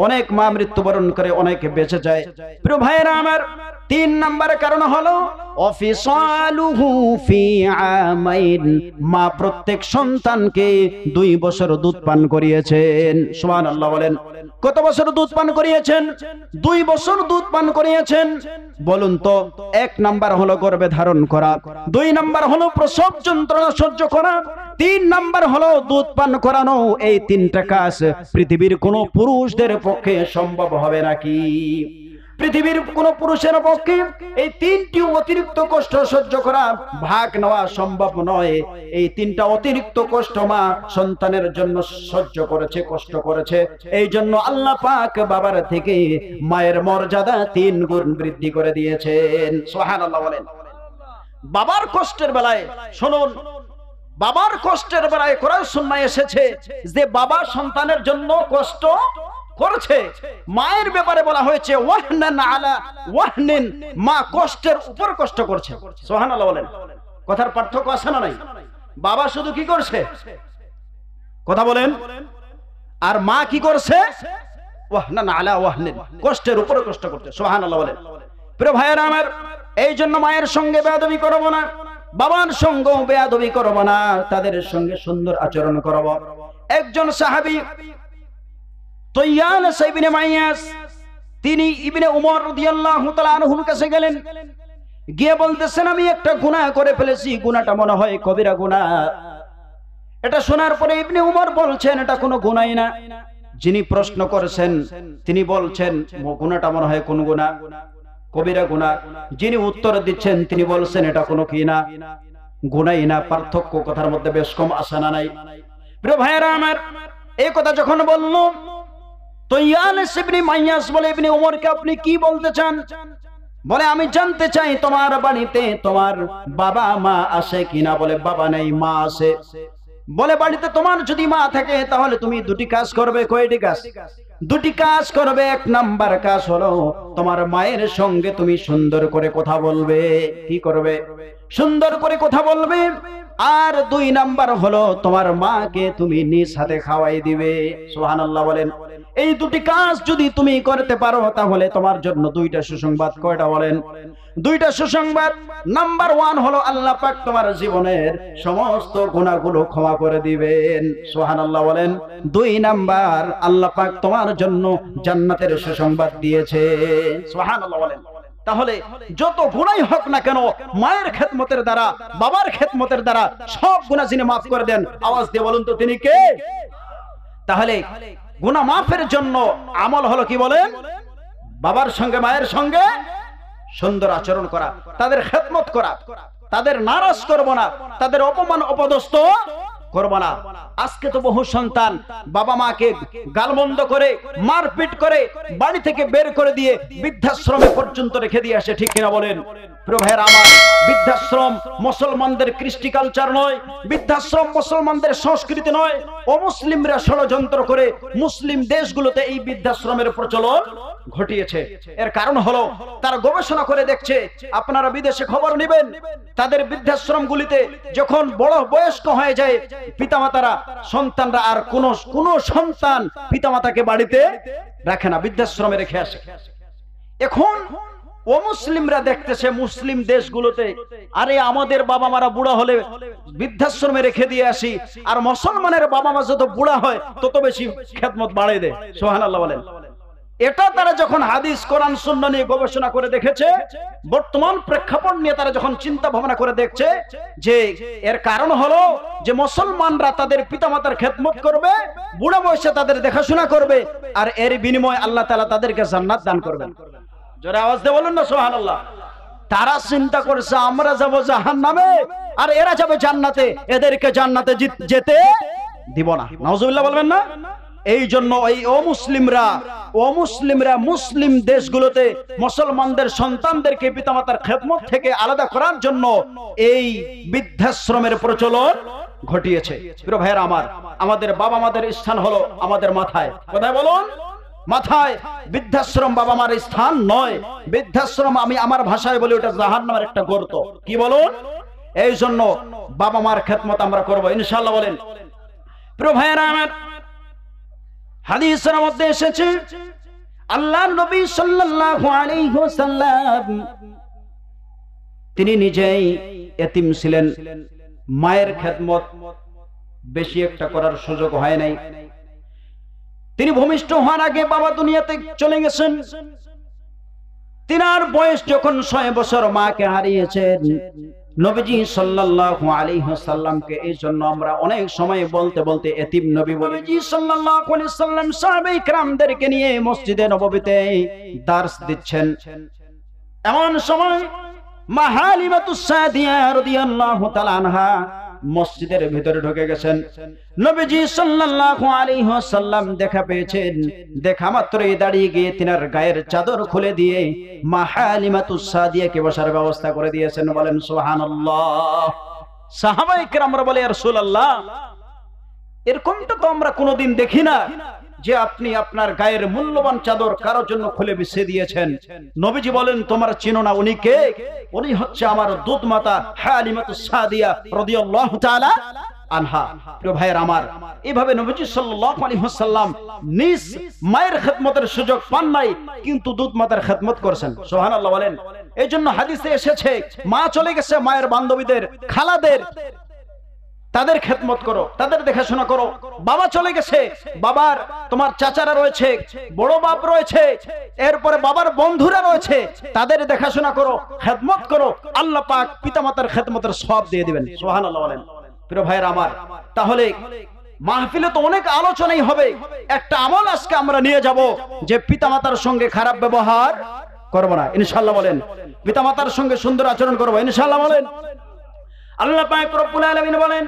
অনেক মা মৃত্যুবরণ করে, অনেকে বেঁচে যায়। প্রিয় ভাইয়েরা আমার, 3 নম্বর কারণ হলো অফিসালুহু ফি আমাইন, মা প্রত্যেক সন্তানকে 2 বছর দুধ পান করিয়েছেন। সুবহানাল্লাহ বলেন। কত বছর দুধ পান করিয়েছেন? 2 বছর দুধ পান করিয়েছেন। বলুন তো, 1 নাম্বার হলো গর্ভে ধারণ করা, 2 নাম্বার হলো প্রসব যন্ত্রণা সহ্য করা, 3 নাম্বার হলো দুধ পান করানো। এই 3টা কাজ পৃথিবীর কোন পুরুষদের পক্ষে সম্ভব হবে নাকি? পৃথিবীর কোন পুরুষের পক্ষে এই 3টি অতিরিক্ত কষ্ট সহ্য করা, ভাগ নেওয়া সম্ভব নয়। এই 3টা অতিরিক্ত কষ্ট মা সন্তানের জন্য সহ্য করেছে, কষ্ট করেছে। এই জন্য আল্লাহ পাক বাবার থেকে মায়ের মর্যাদা 3 গুণ বৃদ্ধি করে দিয়েছেন। সুবহানাল্লাহ বলেন। বাবার কষ্টের বেলায় শুনুন, বাবার কষ্টের বেলায় কোরআন সুন্নাহ এসেছে যে বাবা সন্তানের জন্য কষ্ট করেছে। মায়ের ব্যাপারে বলা হয়েছে ওয়াহনান আলা ওয়াহনিন, মা কষ্টের উপর কষ্ট করছে। সুবহানাল্লাহ বলেন। কথার পার্থক্য আছে না নাই? বাবা শুধু কি করছে? কথা বলেন। আর মা কি করছে? ওয়াহনান আলা ওয়াহনিন, কষ্টের উপর কষ্ট করছে। সুবহানাল্লাহ বলেন। প্রিয় ভাইয়েরা আমার, এই জন্য মায়ের সঙ্গে বেয়াদবি করব না, বাবার সঙ্গেও বেয়াদবি করব না, তাদের সঙ্গে সুন্দর আচরণ করব। একজন সাহাবী তৈয়াল ইবনে মাইয়াস, তিনি ইবনে উমর রাদিয়াল্লাহু তাআলা আনহুর কাছে গেলেন, গিয়ে বলতেছেন আমি একটা গুনাহ করে ফেলেছি, গুনাহটা মনে হয় কবিরা গুনাহ। এটা শোনার পরে ইবনে উমর বলছেন এটা কোনো গুনাহই না। যিনি প্রশ্ন করেছেন তিনি বলছেন গুনাহটা মনে হয় কোন গুনাহ? কবিরা গুনাহ। যিনি উত্তর দিচ্ছেন তিনি বলছেন এটা কোনো কি না? গুনাহই না। পার্থক্য কথার মধ্যে বেশ কম আসে না নাই? প্রিয় ভাইয়েরা আমার, এই কথা যখন বলল তৈয়াল ইবনে মাইয়াস বলে ইবনে উমরকে আপনি কি বলতে চান? বলে আমি জানতে চাই তোমার বাড়িতে তোমার বাবা মা আসে কিনা? বলে বাবা নেই, মা আসে। বলে বাড়িতে তোমার যদি মা থাকে তাহলে তুমি দুটি কাজ করবে। কয়টি কাজ? দুটি কাজ করবে। এক নাম্বার কাজ হলো তোমার মায়ের সঙ্গে তুমি সুন্দর করে কথা বলবে। কি করবে? সুন্দর করে কথা বলবে। আর দুই নাম্বার হলো তোমার মাকে তুমি নিজ হাতে খাওয়াই দিবে। সুবহানাল্লাহ বলেন। এই দুটি কাজ যদি তুমি করতে পারো তাহলে তোমার জন্য দুইটা সুসংবাদ। কয়টা বলেন? দুইটা সুসংবাদ। নাম্বার 1 হলো আল্লাহ পাক তোমার জীবনের সমস্ত গুনাহগুলো ক্ষমা করে দিবেন। সুবহানাল্লাহ বলেন। 2 নাম্বার, আল্লাহ পাক তোমার জন্য জান্নাতের সুসংবাদ দিয়েছে। সুবহানাল্লাহ বলেন। তাহলে যত গুনাহ হোক না কেন মায়ের খেদমতের দ্বারা, বাবার খেদমতের দ্বারা সব গুনাহ যিনি মাফ করে দেন, আওয়াজ দিয়ে বলুন তো তিনি কে? তাহলে গুনাহ মাফের জন্য আমল হলো কি বলেন? বাবার সঙ্গে মায়ের সঙ্গে সুন্দর আচরণ করা, তাদের খেদমত করা, তাদের নারাজ করব না, তাদের অপমান অপদস্থ করব না। আজকে তো বহু সন্তান বাবা মাকে গালমন্দ করে, মারপিট করে, বাড়ি থেকে বের করে দিয়ে বৃদ্ধাশ্রমে পর্যন্ত রেখে দিয়ে আসে। ঠিক কিনা বলেন? প্রিয় ভাইয়েরা আমার, বৃদ্ধাশ্রম মুসলমানদের কৃষ্টি কালচার নয়, বৃদ্ধাশ্রম মুসলমানদের সংস্কৃতি নয়। অমুসলিমরা ষড়যন্ত্র করে মুসলিম দেশগুলোতে এই বৃদ্ধাশ্রমের প্রচলন ঘটিয়েছে। এর কারণ হলো তারা গবেষণা করে দেখছে, আপনারা বিদেশে খবর নেবেন, তাদের বৃদ্ধাশ্রমগুলিতে যখন বড় বয়স্ক হয়ে যায় পিতামাতারা, সন্তানরা আর কোন সন্তান পিতামাতাকে বাড়িতে রাখে না, বৃদ্ধাশ্রমে রেখে আসে। এখন অমুসলিমরা দেখতেছে মুসলিম দেশগুলোতে, আরে আমাদের বাবা মারা বুড়া হলে বৃদ্ধাশ্রমে রেখে দিয়ে আসি, আর মুসলমানের বাবা মা যত বুড়া হয় তত বেশি খেদমত বাড়িয়ে দেয়। সুবহানাল্লাহ বলেন। এটা তারা যখন হাদিস কোরআন সুন্নাহ নিয়ে গবেষণা করে দেখেছে, বর্তমান প্রেক্ষাপট নিয়ে তারা যখন চিন্তা ভাবনা করে দেখছে যে এর কারণ হলো যে মুসলমানরা তাদের পিতামাতার খেদমত করবে, বুড়া বয়সে তাদের দেখাশোনা করবে, আর এর বিনিময়ে আল্লাহ তাআলা তাদেরকে জান্নাত দান করবেন। জোরে আওয়াজ দিয়ে বলুন না সুবহানাল্লাহ। তারা চিন্তা করছে আমরা যাব জাহান্নামে আর এরা যাবে জান্নাতে, এদেরকে জান্নাতে যেতে দিব না। নাউজুবিল্লাহ বলবেন না? এই জন্য এই অমুসলিমরা মুসলিম দেশগুলোতে মুসলমানদের সন্তানদেরকে পিতামাতার খেদমত থেকে আলাদা করার জন্য এই বৃদ্ধাশ্রমের প্রচলন ঘটিয়েছে। প্রিয় ভাইয়েরা আমার, আমাদের বাবা মাদের স্থান হলো আমাদের মাথায়। কোথায় বলুন? মাথায়। বৃদ্ধাশ্রম বাবা মার স্থান নয়। বৃদ্ধাশ্রম আমি আমার ভাষায় বলি ওটা জাহান্নামের একটা গর্ত। কি বলুন? এই জন্য বাবা মার খেদমত আমরা করব ইনশাআল্লাহ বলেন। প্রিয় ভাইয়েরা আমার, হাদিসের মধ্যে এসেছে আল্লাহর নবী সাল্লাল্লাহু আলাইহি ওয়াসাল্লাম তিনি নিজেই এতিম ছিলেন, মায়ের খেদমত বেশি একটা করার সুযোগ হয় নাই। তিনি ভূমিষ্ঠ হওয়ার আগে বাবা দুনিয়াতে চলে গেছেন। তিনার বয়স যখন 6 বছর মাকে হারিয়েছেন। নবীজি সাল্লাল্লাহু আলাইহি ওয়াসাল্লামকে এই জন্য আমরা অনেক সময় বলতে এতিম নবী বলি। নবীজি সাল্লাল্লাহু আলাইহি ওয়াসাল্লাম সাহাবায়ে কিরামদেরকে নিয়ে মসজিদে নববীতে দার্স দিচ্ছেন। এমন সময় মা হালিমাতুস সাদিয়া রাদিয়াল্লাহু তাআলা আনহা মসজিদের ভিতরে ঢুকে গেছেন। নবীজি সাল্লাল্লাহু আলাইহি ওয়াসাল্লাম দেখা পেয়েছেন। দেখা মাত্রই দাঁড়িয়ে গিয়ে তিনার গায়ের চাদর খুলে দিয়ে মা হালিমাতুস সাদিয়াকে বসার ব্যবস্থা করে দিয়েছেন। বলেন সুবহানাল্লাহ। সাহাবায়ে কেরামরা বলে, ইয়া রাসূলুল্লাহ, এরকমটা তো আমরা কোনোদিন দেখি না যে আপনি আপনার গায়ের মূল্যবান চাদর কারোর জন্য খুলে বিছিয়ে দিয়েছেন। নবীজি বলেন, তোমরা চিনো না উনি কে? উনি হচ্ছে আমার দুধ মাতা হালিমাতুস সাদিয়া রাদিয়াল্লাহু তাআলা আনহা। প্রিয় ভাইয়ের আমার, এইভাবে নবীজি সাল্লাল্লাহু আলাইহি ওয়াসাল্লাম নিজ মায়ের খেদমতের সুযোগ পান নাই, কিন্তু দুধ মাতার খেদমত করেছেন। সুবহানাল্লাহ বলেন। এই জন্য হাদিসে এসেছে মা চলে গেছে, মায়ের বান্ধবীদের, খালাদের, তাদের খেদমত করো, তাদের দেখাশোনা করো। বাবা চলে গেছে, বাবার তোমার চাচারা রয়েছে, বড় বাপ রয়েছে, এরপরে বাবার বন্ধুরা রয়েছে, তাদের দেখাশোনা করো, খেদমত করো। আল্লাহ পাক পিতামাতার খেদমতের সওয়াব দিয়ে দিবেন। সুবহানাল্লাহ বলেন। প্রিয় ভাইয়েরা আমার, তাহলে মাহফিলে তো অনেক আলোচনাই হবে, একটা আমল আজকে আমরা নিয়ে যাব যে পিতামাতার সঙ্গে খারাপ ব্যবহার করব না ইনশাআল্লাহ বলেন। পিতামাতার সঙ্গে সুন্দর আচরণ করব ইনশাআল্লাহ বলেন। আল্লাহ পাক রব্বুল আলামিন বলেন,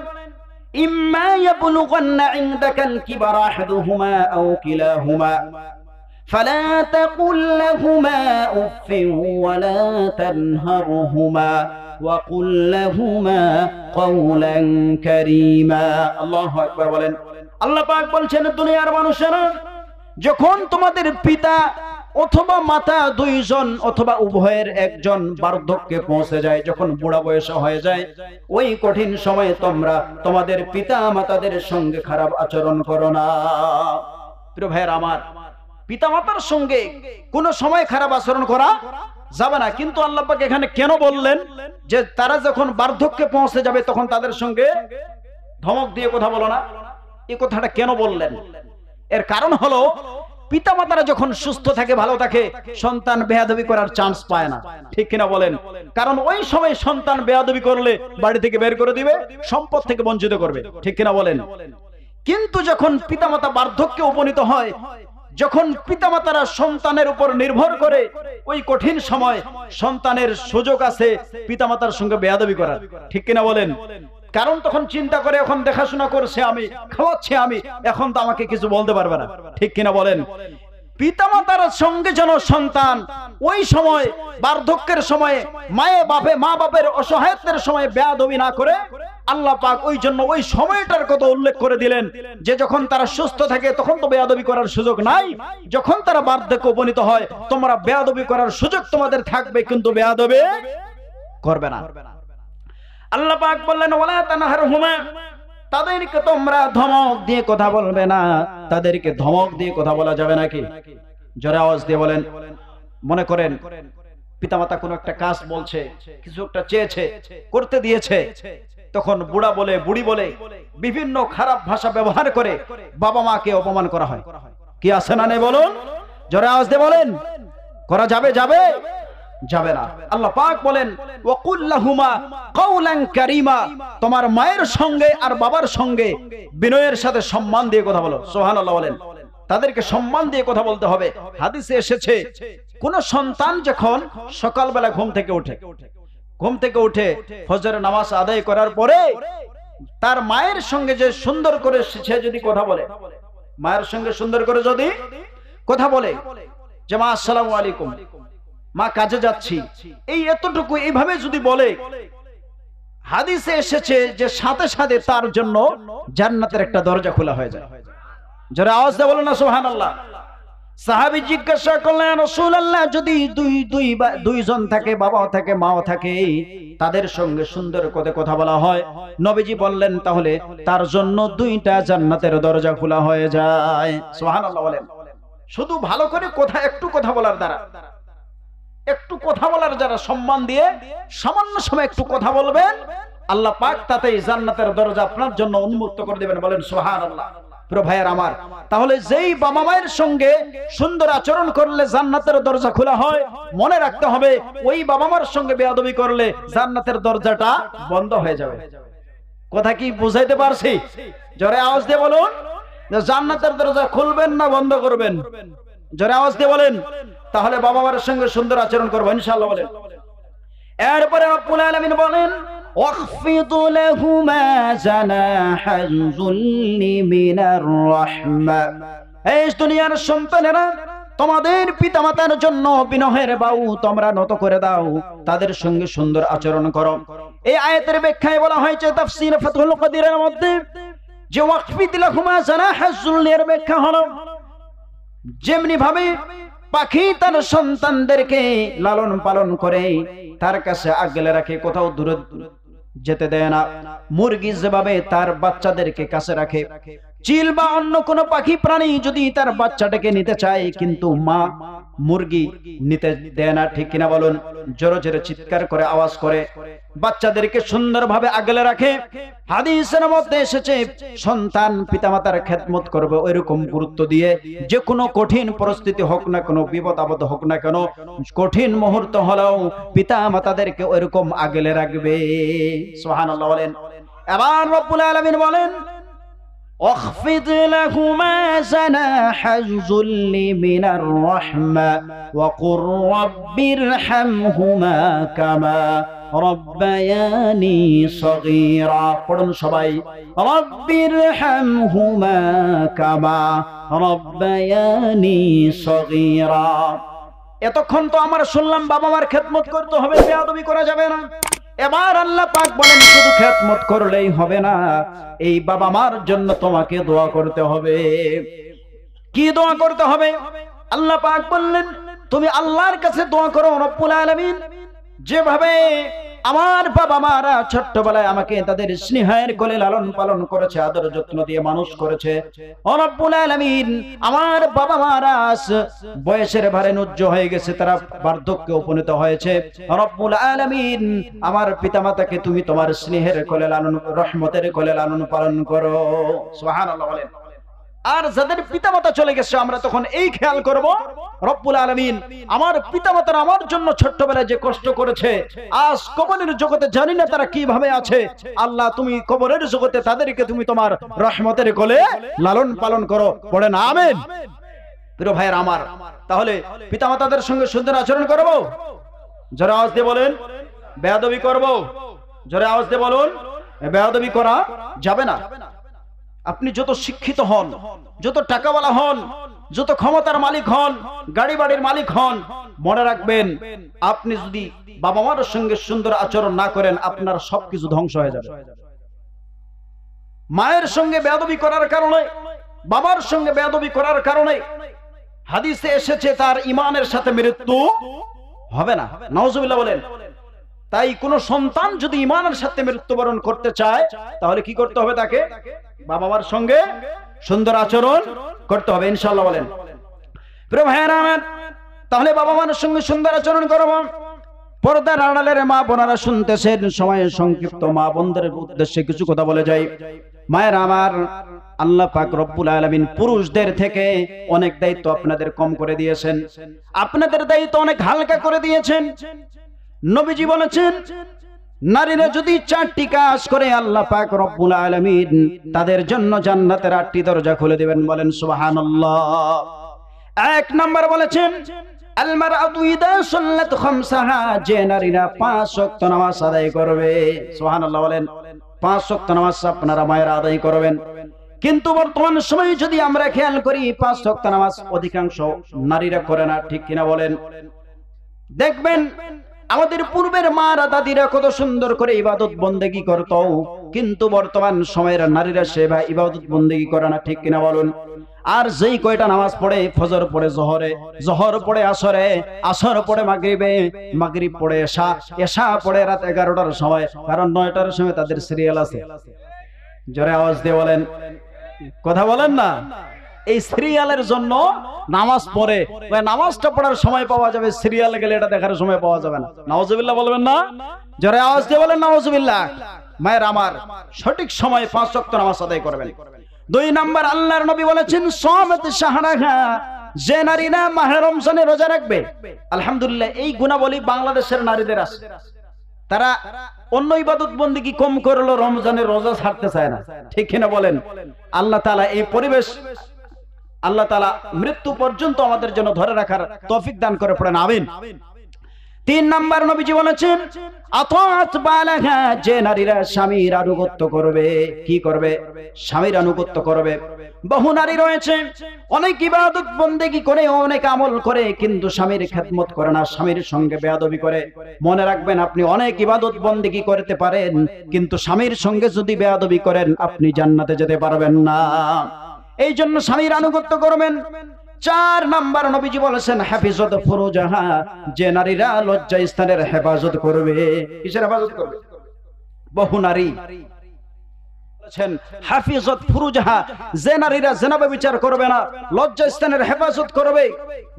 ইম্মা ইয়াবলুগান্না ইনদাকাল কিবারা আহাদুহুমা আও কিলাহুমা ফালা তাকুল লাহুমা উফিন ওয়ালা তানহারহুমা ওয়া কুল লাহুমা কাওলান কারীমা। আল্লাহু আকবার বলেন। আল্লাহ পাক বলছেন, দুনিয়ার মানুষেরা, যখন তোমাদের পিতা অথবা মাতা দুইজন অথবা উভয়ের একজন বার্ধক্যে পৌঁছে যায়, যখন বুড়া বয়স হয়ে যায়, ওই কঠিন সময়ে তোমরা তোমাদের পিতা মাতাদের সঙ্গে খারাপ আচরণ করো না। প্রিয় ভাইয়ের আমার, পিতা মাতার সঙ্গে কোনো সময় খারাপ আচরণ করা যাবে না। কিন্তু আল্লাহ পাক এখানে কেন বললেন যে তারা যখন বার্ধক্যে পৌঁছে যাবে তখন তাদের সঙ্গে ধমক দিয়ে কথা বলো না? এই কথাটা কেন বললেন? এর কারণ হলো, পিতামাতারা যখন সুস্থ থাকে, ভালো থাকে, সন্তান বেয়াদবি করার চান্স পায় না, ঠিক কিনা বলেন? কারণ ওই সময় সন্তান বেয়াদবি করলে বাড়ি থেকে বের করে দিবে, সম্পদ থেকে বঞ্চিত করবে, ঠিক কিনা বলেন? কিন্তু যখন পিতামাতা বার্ধক্যে উপনীত হয়, যখন পিতামাতারা সন্তানের উপর নির্ভর করে, ওই কঠিন সময় সন্তানের সুযোগ আছে পিতামাতার সঙ্গে বেয়াদবি করার, ঠিক কিনা বলেন? কারণ তখন চিন্তা করে, এখন দেখাশোনা করছে আমি, খাওয়াচ্ছে আমি, এখন তো আমাকে কিছু বলতে পারবে না, ঠিক কিনা বলেন? পিতামাতার সঙ্গে যেন সন্তান ওই সময় বার্ধক্যের সময়ে মা বাপের অসহায়ত্বের সময় বেয়াদবি না করে, আল্লাহ পাক ওই জন্য ওই সময়টার কথা উল্লেখ করে দিলেন যে যখন তারা সুস্থ থাকে তখন তো বেয়াদবি করার সুযোগ নাই, যখন তারা বার্ধক্যে উপনীত হয় তোমরা বেয়াদবি করার সুযোগ তোমাদের থাকবে, কিন্তু বেয়াদবি করবে না। আল্লাহ পাক বললেন, ওয়ালা তানহারহুমা, তাদেরকে তোমরা ধমক দিয়ে কথা বলবে না। তাদেরকে ধমক দিয়ে কথা বলা যাবে নাকি? জোরে আওয়াজ দিয়ে বলেন। মনে করেন পিতামাতা কোনো একটা কাজ বলছে, কিছু একটা চেয়েছে, করতে দিয়েছে, তখন বুড়া বলে, বুড়ি বলে, বিভিন্ন খারাপ ভাষা ব্যবহার করে বাবা মাকে অপমান করা হয়। কি আছে না নেই বলুন? জোরে আওয়াজ দিয়ে বলেন। করা যাবে? যাবে যাবে না। আল্লাহ পাক বলেন, ওয়াকুল লাহুমা কাওলান কারীমা, তোমার মায়ের সঙ্গে আর বাবার সঙ্গে বিনয়ের সাথে সম্মান দিয়ে কথা বলো। সুবহানাল্লাহ বলেন। তাদেরকে সম্মান দিয়ে কথা বলতে হবে। হাদিসে এসেছে, কোন সন্তান যখন সকালবেলা ঘুম থেকে উঠে ফজরের নামাজ আদায় করার পরে তার মায়ের সঙ্গে যে সুন্দর করে সে যদি কথা বলে, মায়ের সঙ্গে সুন্দর করে যদি কথা বলে যে মা আসসালামু আলাইকুম, মা কাজে যাচ্ছি, এই এতটুকু এইভাবে যদি বলে, হাদিসে এসেছে যে সাথে সাথে তার জন্য জান্নাতের একটা দরজা খোলা হয়ে যায়। যারা আওয়াজ দিয়ে বলো না সুবহানাল্লাহ। সাহাবী জিজ্ঞাসা করলেন, রাসূলুল্লাহ, যদি দুইজন থাকে, বাবাও থাকে, মাও থাকে, তাদের সঙ্গে সুন্দর করে কথা বলা হয়, নবীজি বললেন তাহলে তার জন্য দুইটা জান্নাতের দরজা খোলা হয়ে যায়। সুবহানাল্লাহ বলেন। শুধু ভালো করে একটু কথা বলার দ্বারা, সম্মান দিয়ে সামান্য সময় একটু কথা বলবেন, আল্লাহ পাক তাতেই জান্নাতের দরজা আপনার জন্য উন্মুক্ত করে দেবেন। বলেন সুবহানাল্লাহ। প্রিয় ভাইয়ের আমার, তাহলে যেই বাবা মায়ের সঙ্গে সুন্দর আচরণ করলে জান্নাতের দরজা খোলা হয়, মনে রাখতে হবে ওই বাবা মার সঙ্গে বেয়াদবি করলে জান্নাতের দরজাটা বন্ধ হয়ে যাবে। কথা কি বুঝাইতে পারছি? জোরে আওয়াজ দিয়ে বলুন, জান্নাতের দরজা খুলবেন না বন্ধ করবেন? জোরে আওয়াজ দিয়ে বলেন। তাহলে বাবা মার সঙ্গে সুন্দর আচরণ করবো ইনশাআল্লাহ বলেন। এরপরে রব্বুল আলামিন বলেন, ওয়াখফিদ লাহুমা জানাহাল যুল্লি মিনার রাহমা। এই দুনিয়ার সন্তানেরা, তোমাদের পিতামাতার জন্য বিনয়ের বাহু তোমরা নত করে দাও, তাদের সঙ্গে সুন্দর আচরণ করো। এই আয়াতের ব্যাখ্যায় বলা হয়েছে তাফসীর ফাতহুল কাদিরের মধ্যে যে ওয়াখফিদ লাহুমা জানাহাল যুল্লি এর ব্যাখ্যা হলো, যেমনি ভাবে পাখি তার সন্তানদেরকে লালন পালন করে, তার কাছে আগলে রাখে, কোথাও দূরে যেতে দেয় না, মুরগি যেভাবে তার বাচ্চাদেরকে কাছে রাখে, চিল বা অন্য কোনো পাখি প্রাণী যদি তার বাচ্চাটাকে নিতে চায় কিন্তু মা মুরগি নিতে দেয় না, ঠিক কিনা বলুন? জোরে জোরে চিৎকার করে আওয়াজ করে বাচ্চাদেরকে সুন্দরভাবে আগলে রাখে। হাদিসের মধ্যে এসেছে সন্তান পিতামাতার খেদমত করবে ওইরকম গুরুত্ব দিয়ে, যে কোনো কঠিন পরিস্থিতি হোক না, কোনো বিপদ আপদ হোক না কেন, কঠিন মুহূর্ত হলেও পিতামাতাদেরকে ওইরকম আগলে রাখবে। সুবহানাল্লাহ বলেন। এবার রব্বুল আলামিন বলেন, واخفض لهما جناح الذل من الرحمة وقل رب ارحمهما كما রব্বায়ানি সগীরা। পড়ুন সবাই, রব্বিরহামহুমা কামা রব্বায়ানি সগীরা। এতক্ষণ তো আমরা শুনলাম বাবা মার খেদমত করতে হবে, বেয়াদবি করা যাবে না। এবার আল্লাহ পাক বলেন শুধু খেদমত করলেই হবে না, এই বাবা মার জন্য তোমাকে দোয়া করতে হবে। কি দোয়া করতে হবে? আল্লাহ পাক বললেন তুমি আল্লাহর কাছে দোয়া করো, রব্বুল আলামিন যেভাবে আমার বাবা মারা ছোট্টবেলায় আমাকে তাদের স্নেহের কোলে লালন পালন করেছে, আদর যত্ন দিয়ে মানুষ করেছে, ও রব্বুল আলামিন আমার বাবা মারা বয়সের ভারে নুজ্জ হয়ে গেছে, তারা বার্ধক্যে উপনীত হয়েছে, রব্বুল আলামিন আমার পিতামাতাকে তুমি তোমার স্নেহের কোলে লালন, রহমতের কোলে লালন পালন করো। সুবহানাল্লাহ বলেন। আর যাদের পিতামাতা চলে গেছে আমরা তখন এই খেয়াল করব, রব্বুল আলামিন আমার পিতামাতারা আমার জন্য ছোট্টবেলায় যে কষ্ট করেছে, আজ কবরের জগতে জানি না তারা কিভাবে আছে, আল্লাহ তুমি কবরের জগতে তাদেরকে তুমি তোমার রহমতের কোলে লালন পালন করো। পড়েন আমিন। প্রিয় ভাইয়ের আমার, তাহলে পিতামাতাদের সঙ্গে সুন্দর আচরণ করব। জোরে আওয়াজ দিয়ে বলেন বেয়াদবি করব। জোরে আওয়াজ দিয়ে বলুন বেয়াদবি করা যাবে না। আপনি যত শিক্ষিত হন, যত টাকাওয়ালা হন, যত ক্ষমতার মালিক হন, গাড়ি বাড়ির মালিক হন, মনে রাখবেন আপনি যদি বাবা মার সঙ্গে সুন্দর আচরণ না করেন আপনার সবকিছু ধ্বংস হয়ে যাবে। মায়ের সঙ্গে বেয়াদবি করার কারণে, বাবার সঙ্গে বেয়াদবি করার কারণে হাদিসে এসেছে তার ঈমানের সাথে মৃত্যু হবে না। নাউজুবিল্লাহ বলেন। তাই কোন সন্তান যদি ঈমানের সাথে মৃত্যুবরণ করতে চায় তাহলে কি করতে হবে? তাকে বাবা মার সঙ্গে সুন্দর আচরণ করতে হবে ইনশাআল্লাহ বলেন। প্রিয় ভাইয়েরা আমার, তাহলে বাবা মার সঙ্গে সুন্দর আচরণ করব। পর্দার আড়ালের মা বোনেরা শুনতেছেন, সময় সংক্ষিপ্ত, মা বোনদের উদ্দেশ্যে কিছু কথা বলে যাই। মায়ের আমার, আল্লাহ পাক রব্বুল আলামিন পুরুষদের থেকে অনেক দায়িত্ব আপনাদের কম করে দিয়েছেন, আপনাদের দায়িত্ব অনেক হালকা করে দিয়েছেন। নবীজি বলেছেন নারীরা যদি 4টি কাজ করে আল্লাহ পাক রব্বুল আলামিন তাদের জন্য জান্নাতের 8টি দরজা খুলে দিবেন। বলেন সুবহানাল্লাহ। 1 নাম্বার বলেছেন আল মারআতু ইদা সাল্লাত খামসাহা, যে নারীরা 5 ওয়াক্ত নামাজ আদায় করবে। সুবহানাল্লাহ বলেন। 5 ওয়াক্ত নামাজ আপনারা মায়েরা আদায় করবেন। কিন্তু বর্তমান সময়ে যদি আমরা খেয়াল করি 5 ওয়াক্ত নামাজ অধিকাংশ নারীরা করে না, ঠিক কিনা বলেন? দেখবেন আমাদের পূর্বের মারা দাদিরা কত সুন্দর করে ইবাদত বন্দেগী করত, কিন্তু বর্তমান সময়ের নারীরা সেবা ইবাদত বন্দেগী করে না, ঠিক কিনা বলুন? আর যেই কয়টা নামাজ পড়ে, ফজর পড়ে জোহরে, জোহর পড়ে আসরে, আসর পড়ে মাগরিবে, মাগরিব পড়ে এশা, এশা পড়ে রাত 11টার সময়, কারণ 9টার সময় তাদের সিরিয়াল আছে। জোরে আওয়াজ দিয়ে বলেন, কথা বলেন না। এই সিরিয়ালের জন্য নামাজ পড়ে, নামাজটা পড়ার সময় পাওয়া যাবে, সিরিয়াল গেলে এটা দেখার সময় পাওয়া যাবে না। নাউজুবিল্লাহ বলবেন না? জোরে আওয়াজ দিয়ে বলেন নাউজুবিল্লাহ। মায়ের আমার, সঠিক সময়ে 5 ওয়াক্ত নামাজ আদায় করবেন। 2 নাম্বার আল্লাহর নবী বলেছেন সামাত শাহরাহা, যে নারীরা মাহে রমজানে রোজা রাখবে। আলহামদুলিল্লাহ এই গুণাবলী বাংলাদেশের নারীদের আছে। তারা অন্য ইবাদত বন্দেগী কম করলো, রমজানের রোজা ছাড়তে চায় না, ঠিক কিনা বলেন? আল্লাহ তাআলা এই পরিবেশ, আল্লাহ তাআলা মৃত্যু পর্যন্ত আমাদের জন্য ধরে রাখার তৌফিক দান করে। পড়েন আমিন। 3 নাম্বার নবীজি বলেছেন আতাত বালাহা, যে নারীরা স্বামীর আনুগত্য করবে। কি করবে? স্বামীর আনুগত্য করবে। বহু নারী রয়েছে অনেক ইবাদত বন্দেগী করে, অনেক আমল করে, কিন্তু স্বামীর খেদমত করে না, স্বামীর সঙ্গে বেয়াদবি করে। মনে রাখবেন আপনি অনেক ইবাদত বন্দেগী করতে পারেন, কিন্তু স্বামীর সঙ্গে যদি বেয়াদবি করেন আপনি জান্নাতে যেতে পারবেন না। এই জন্য স্বামীর আনুগত্য করবেন। 4 নাম্বার নবীজি বলেছেন হাফিজত ফুরুজাহা, যে নারীরা লজ্জা স্থানের হেফাজত করবে। কিসের হেফাজত করবে? বহু নারী বলেছেন হাফিজত ফুরুজাহা, যে নারীরা জিনা ব্যভিচার করবে না, লজ্জা স্থানের হেফাজত করবে,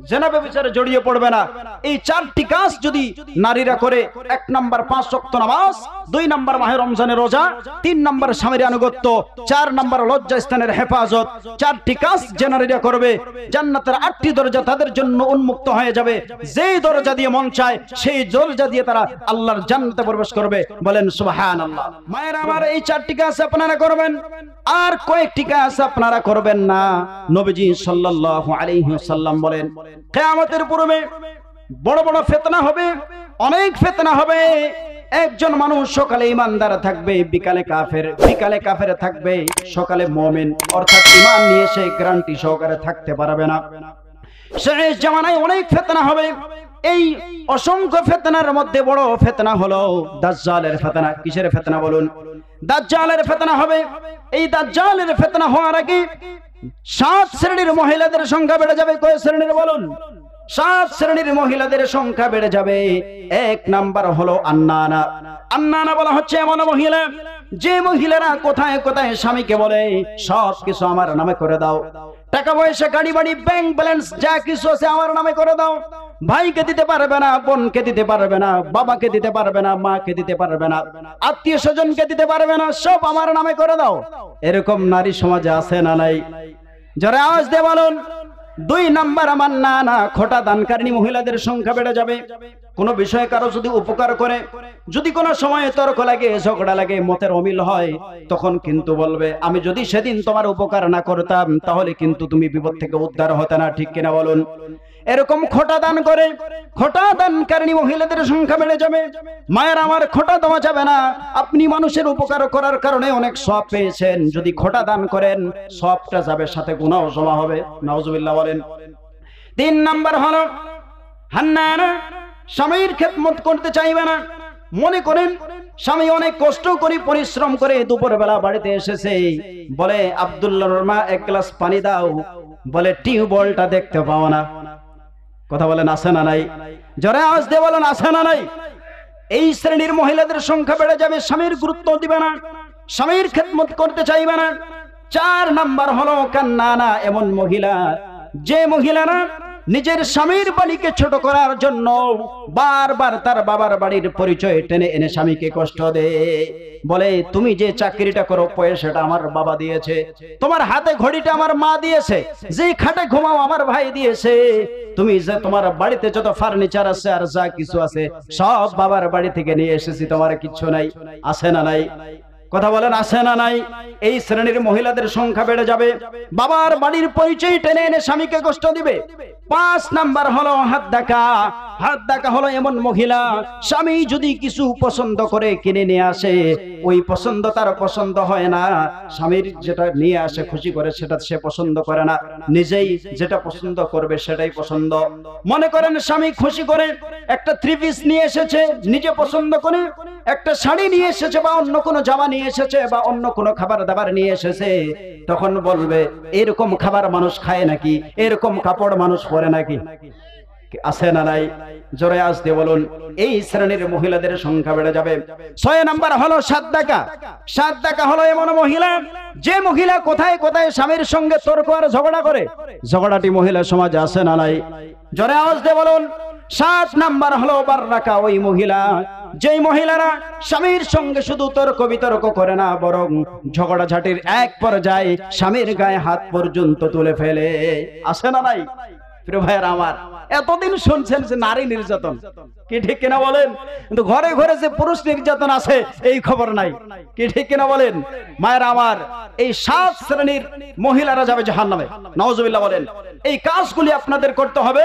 জিনা ব্যভিচারে জড়িয়ে পড়বে না। এই 4টি কাজ যদি নারীরা করে, 1 নাম্বার 5 ওয়াক্ত নামাজ, 2 নাম্বার মাহে রমজানের রোজা, 3 নাম্বার স্বামীর আনুগত্য, 4 নাম্বার লজ্জা স্থানের হেফাজত, 4টি কাজ যে নারীরা করবে জান্নাতের 8টি দরজা তাদের জন্য উন্মুক্ত হয়ে যাবে। যেই দরজা দিয়ে মন চায় সেই দরজা দিয়ে তারা আল্লাহর জান্নাতে প্রবেশ করবে। বলেন সুবহানাল্লাহ। মায়েরা আমার, এই 4টি কাজ আপনারা করবেন, আর কয়েকটি কাজ আপনারা করবেন না। নবীজি সাল্লাল্লাহু আলাইহি ওয়াসাল্লাম বলেন কিয়ামতের পূর্বে বড় বড় ফিতনা হবে, অনেক ফিতনা হবে। একজন মানুষ সকালে ইমানদার থাকবে, বিকালে কাফের থাকবে, সকালে মুমিন, অর্থাৎ ঈমান নিয়ে সে গ্যারান্টি সহকারে থাকতে পারবে না। শেষ জামানায় অনেক ফিতনা হবে। এই অসংখ্য ফিতনার মধ্যে বড় ফিতনা হলো দাজ্জালের ফিতনা। কিসের ফিতনা বলুন? দাজ্জালের ফিতনা হবে। এই দাজ্জালের ফিতনা হওয়ার আগে 7 শ্রেণীর মহিলাদের সংখ্যা বেড়ে যাবে। কয় শ্রেণীর বলুন? 7 শ্রেণীর মহিলাদের সংখ্যা বেড়ে যাবে। 1 নাম্বার হলো আন্নানা। আন্নানা বলা হচ্ছে এমন মহিলা, যে মহিলারা কোথায় কোথায় স্বামীকে বলে সব কিছু আমার নামে করে দাও, টাকা পয়সা, গাড়ি বাড়ি, ব্যাংক ব্যালেন্স যা কিছু আছে আমার নামে করে দাও। ভাইকে দিতে পারবে না, বোনকে দিতে পারবে না, বাবাকে দিতে পারবে না, মাকে দিতে পারবে না, আত্মীয় স্বজনকে দিতে পারবে না, সব আমার নামে করে দাও। এরকম নারী সমাজে আছে না নাই? যারা আওয়াজ দিয়ে বলুন। 2 নাম্বার মান্নানা, খোটা দানকারিনী মহিলাদের সংখ্যা বেড়ে যাবে। কোন বিষয়ে কারো যদি উপকার করে, যদি কোনো সময় তর্ক লাগে, ঝগড়া লাগে, মতের অমিল হয়, তখন কিন্তু বলবে আমি যদি সেদিন তোমার উপকার না করতাম তাহলে কিন্তু তুমি বিপদ থেকে উদ্ধার হতে না। ঠিক কিনা বলুন? এরকম খোটা দান করে, খোটা দানকারিনী মহিলাদের সংখ্যা বেড়ে যাবে। মায়ের আমার, খোটা দেওয়া যাবে না। আপনি মানুষের উপকার করার কারণে অনেক সওয়াব পেয়েছেন, যদি খোটা দান করেন সওয়াবটা যাবে, সাথে গুনাহও জমা হবে। নাউজুবিল্লাহ বলেন। 3 নাম্বার হলো হান্নানা, স্বামীর খেদমত করতে চাইবে না। মনে করেন স্বামী অনেক কষ্ট করে পরিশ্রম করে দুপুরবেলা বাড়িতে এসেছে, বলে আব্দুল্লাহর মা 1 গ্লাস পানি দাও, বলে টিউবওয়েলটা দেখতে পাও না। কথা বলেন আছে না নাই? জোরে আওয়াজ দিয়ে বলেন আছে না নাই? এই শ্রেণীর মহিলাদের সংখ্যা বেড়ে যাবে। স্বামীর গুরুত্ব দিবে না, স্বামীর খেদমত করতে চাইবে না। 4 নাম্বার হলো কান্নানা, এমন মহিলা, যে মহিলারা নিজের স্বামীর বাড়িকে ছোট করার জন্য বারবার তার বাবার বাড়ির পরিচয় টেনে এনে স্বামীকে কষ্ট দেয়। বলে তুমি যে চাকরিটা করো পয়সাটা আমার বাবা দিয়েছে, তোমার হাতে ঘড়িটা আমার মা দিয়েছে, যে খাটে ঘুমাও আমার ভাই দিয়েছে, তুমি যে তোমার বাড়িতে যত ফার্নিচার আছে আর যা কিছু আছে সব বাবার বাড়ি থেকে নিয়ে এসেছি, তোমার কিচ্ছু নাই। আছে না নাই? কথা বলেন আছে না নাই? এই শ্রেণীর মহিলাদের সংখ্যা বেড়ে যাবে। বাবার বাড়ির পরিচয় টেনে এনে স্বামীকে কষ্ট দিবে। 5 নাম্বার হলো হাত দেখা। হাত দেখা হলো এমন মহিলা, স্বামী যদি কিছু পছন্দ করে কিনে নিয়ে আসে, ওই পছন্দ তার পছন্দ হয় না, স্বামীর যেটা নিয়ে আসে খুশি করে সেটা সে পছন্দ করে না, নিজেই যেটা পছন্দ করবে সেটাই পছন্দ। মনে করেন স্বামী খুশি করে একটা 3 পিস নিয়ে এসেছে, নিজে পছন্দ করে একটা শাড়ি নিয়ে এসেছে, বা অন্য কোনো জামা নিয়ে এসেছে, বা অন্য কোনো খাবার দাবার নিয়ে এসেছে, তখন বলবে এরকম খাবার মানুষ খায় নাকি, এরকম কাপড় মানুষ পরে নাকি? আছে না নাই? জোরে আওয়াজ দিয়ে বলুন। এই শ্রেণীর মহিলাদের সংখ্যা বেড়ে যাবে। 6 নাম্বার হলো সাদ্দাকা। সাদ্দাকা হলো এমন মহিলা, যে মহিলা কোথায় কোথায় স্বামীর সঙ্গে তর্ক আর ঝগড়া করে। ঝগড়াটি মহিলা সমাজে আছে না নাই? জোরে আওয়াজ দিয়ে বলুন। 7 নাম্বার হলো বাররাকা, ওই মহিলা, যেই মহিলারা স্বামীর সঙ্গে শুধু তর্ক বিতর্ক করে না, বরং ঝগড়াঝাটির এক পর্যায়ে স্বামীর গায়ে হাত পর্যন্ত তুলে ফেলে। আছে না নাই? প্রিয় ভাইয়েরা আমার, এতদিন শুনছেন যে নারী নির্যাতন, কি ঠিক কিনা বলেন? কিন্তু ঘরে ঘরে যে পুরুষ নির্যাতন আছে এই খবর নাই, কি ঠিক কিনা বলেন? মায়েরা আমার, এই 7 শ্রেণীর মহিলারা যাবে জাহান্নামে। নাউজুবিল্লাহ বলেন। এই কাজগুলি আপনাদের করতে হবে,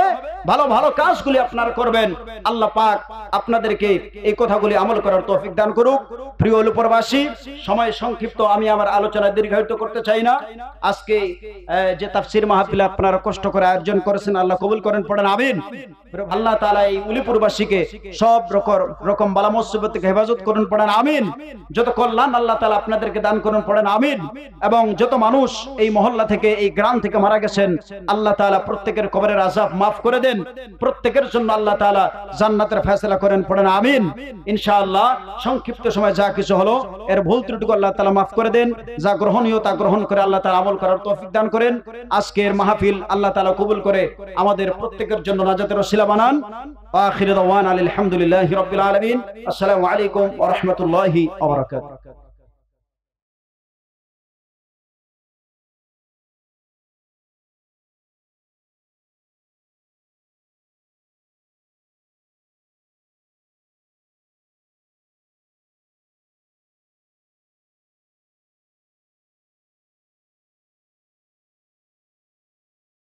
ভালো ভালো কাজগুলি আপনারা করবেন। আল্লাহ পাক আপনাদেরকে এই কথাগুলি আমল করার তৌফিক দান করুক। প্রিয় প্রবাসী, সময় সংক্ষিপ্ত, আমি আমার আলোচনা দীর্ঘায়িত করতে চাই না। আজকে যে তাফসীর মাহফিল আপনারা কষ্ট করে আয়োজন করেছেন, আল্লাহ কবুল করেন, পড়েন আমিন। আল্লাহ তাআলা এই উলিপুরবাসীকে সব রকম বালা মুসিবত থেকে হেফাজত করুন, পড়েন আমিন। যত কল্যাণ আল্লাহ তাআলা আপনাদেরকে দান করুন, পড়েন আমিন। এবং যত মানুষ এই মহল্লা থেকে, এই গ্রাম থেকে মারা গেছেন, আল্লাহ তাআলা প্রত্যেকের কবরের আযাব মাফ করে দেন, প্রত্যেকের জন্য আল্লাহ তাআলা জান্নাতের ফয়সালা করেন, পড়েন আমিন। ইনশাআল্লাহ সংক্ষিপ্ত সময় যা কিছু হলো এর ভুল ত্রুটিকে আল্লাহ তাআলা মাফ করে দেন, যা গ্রহণীয় তা গ্রহণ করে আল্লাহ তাআলা আমল করার তৌফিক দান করেন। আজকের মাহফিল আল্লাহ তাআলা কবুল করে আমাদের প্রত্যেকের জন্য নাজাতের ওসিলা বানান। আখিরু দাওয়ানা আলহামদুলিল্লাহি রাব্বিল আলামিন। আসসালামু আলাইকুম ওয়া রাহমাতুল্লাহি ওয়া বারাকাতুহু।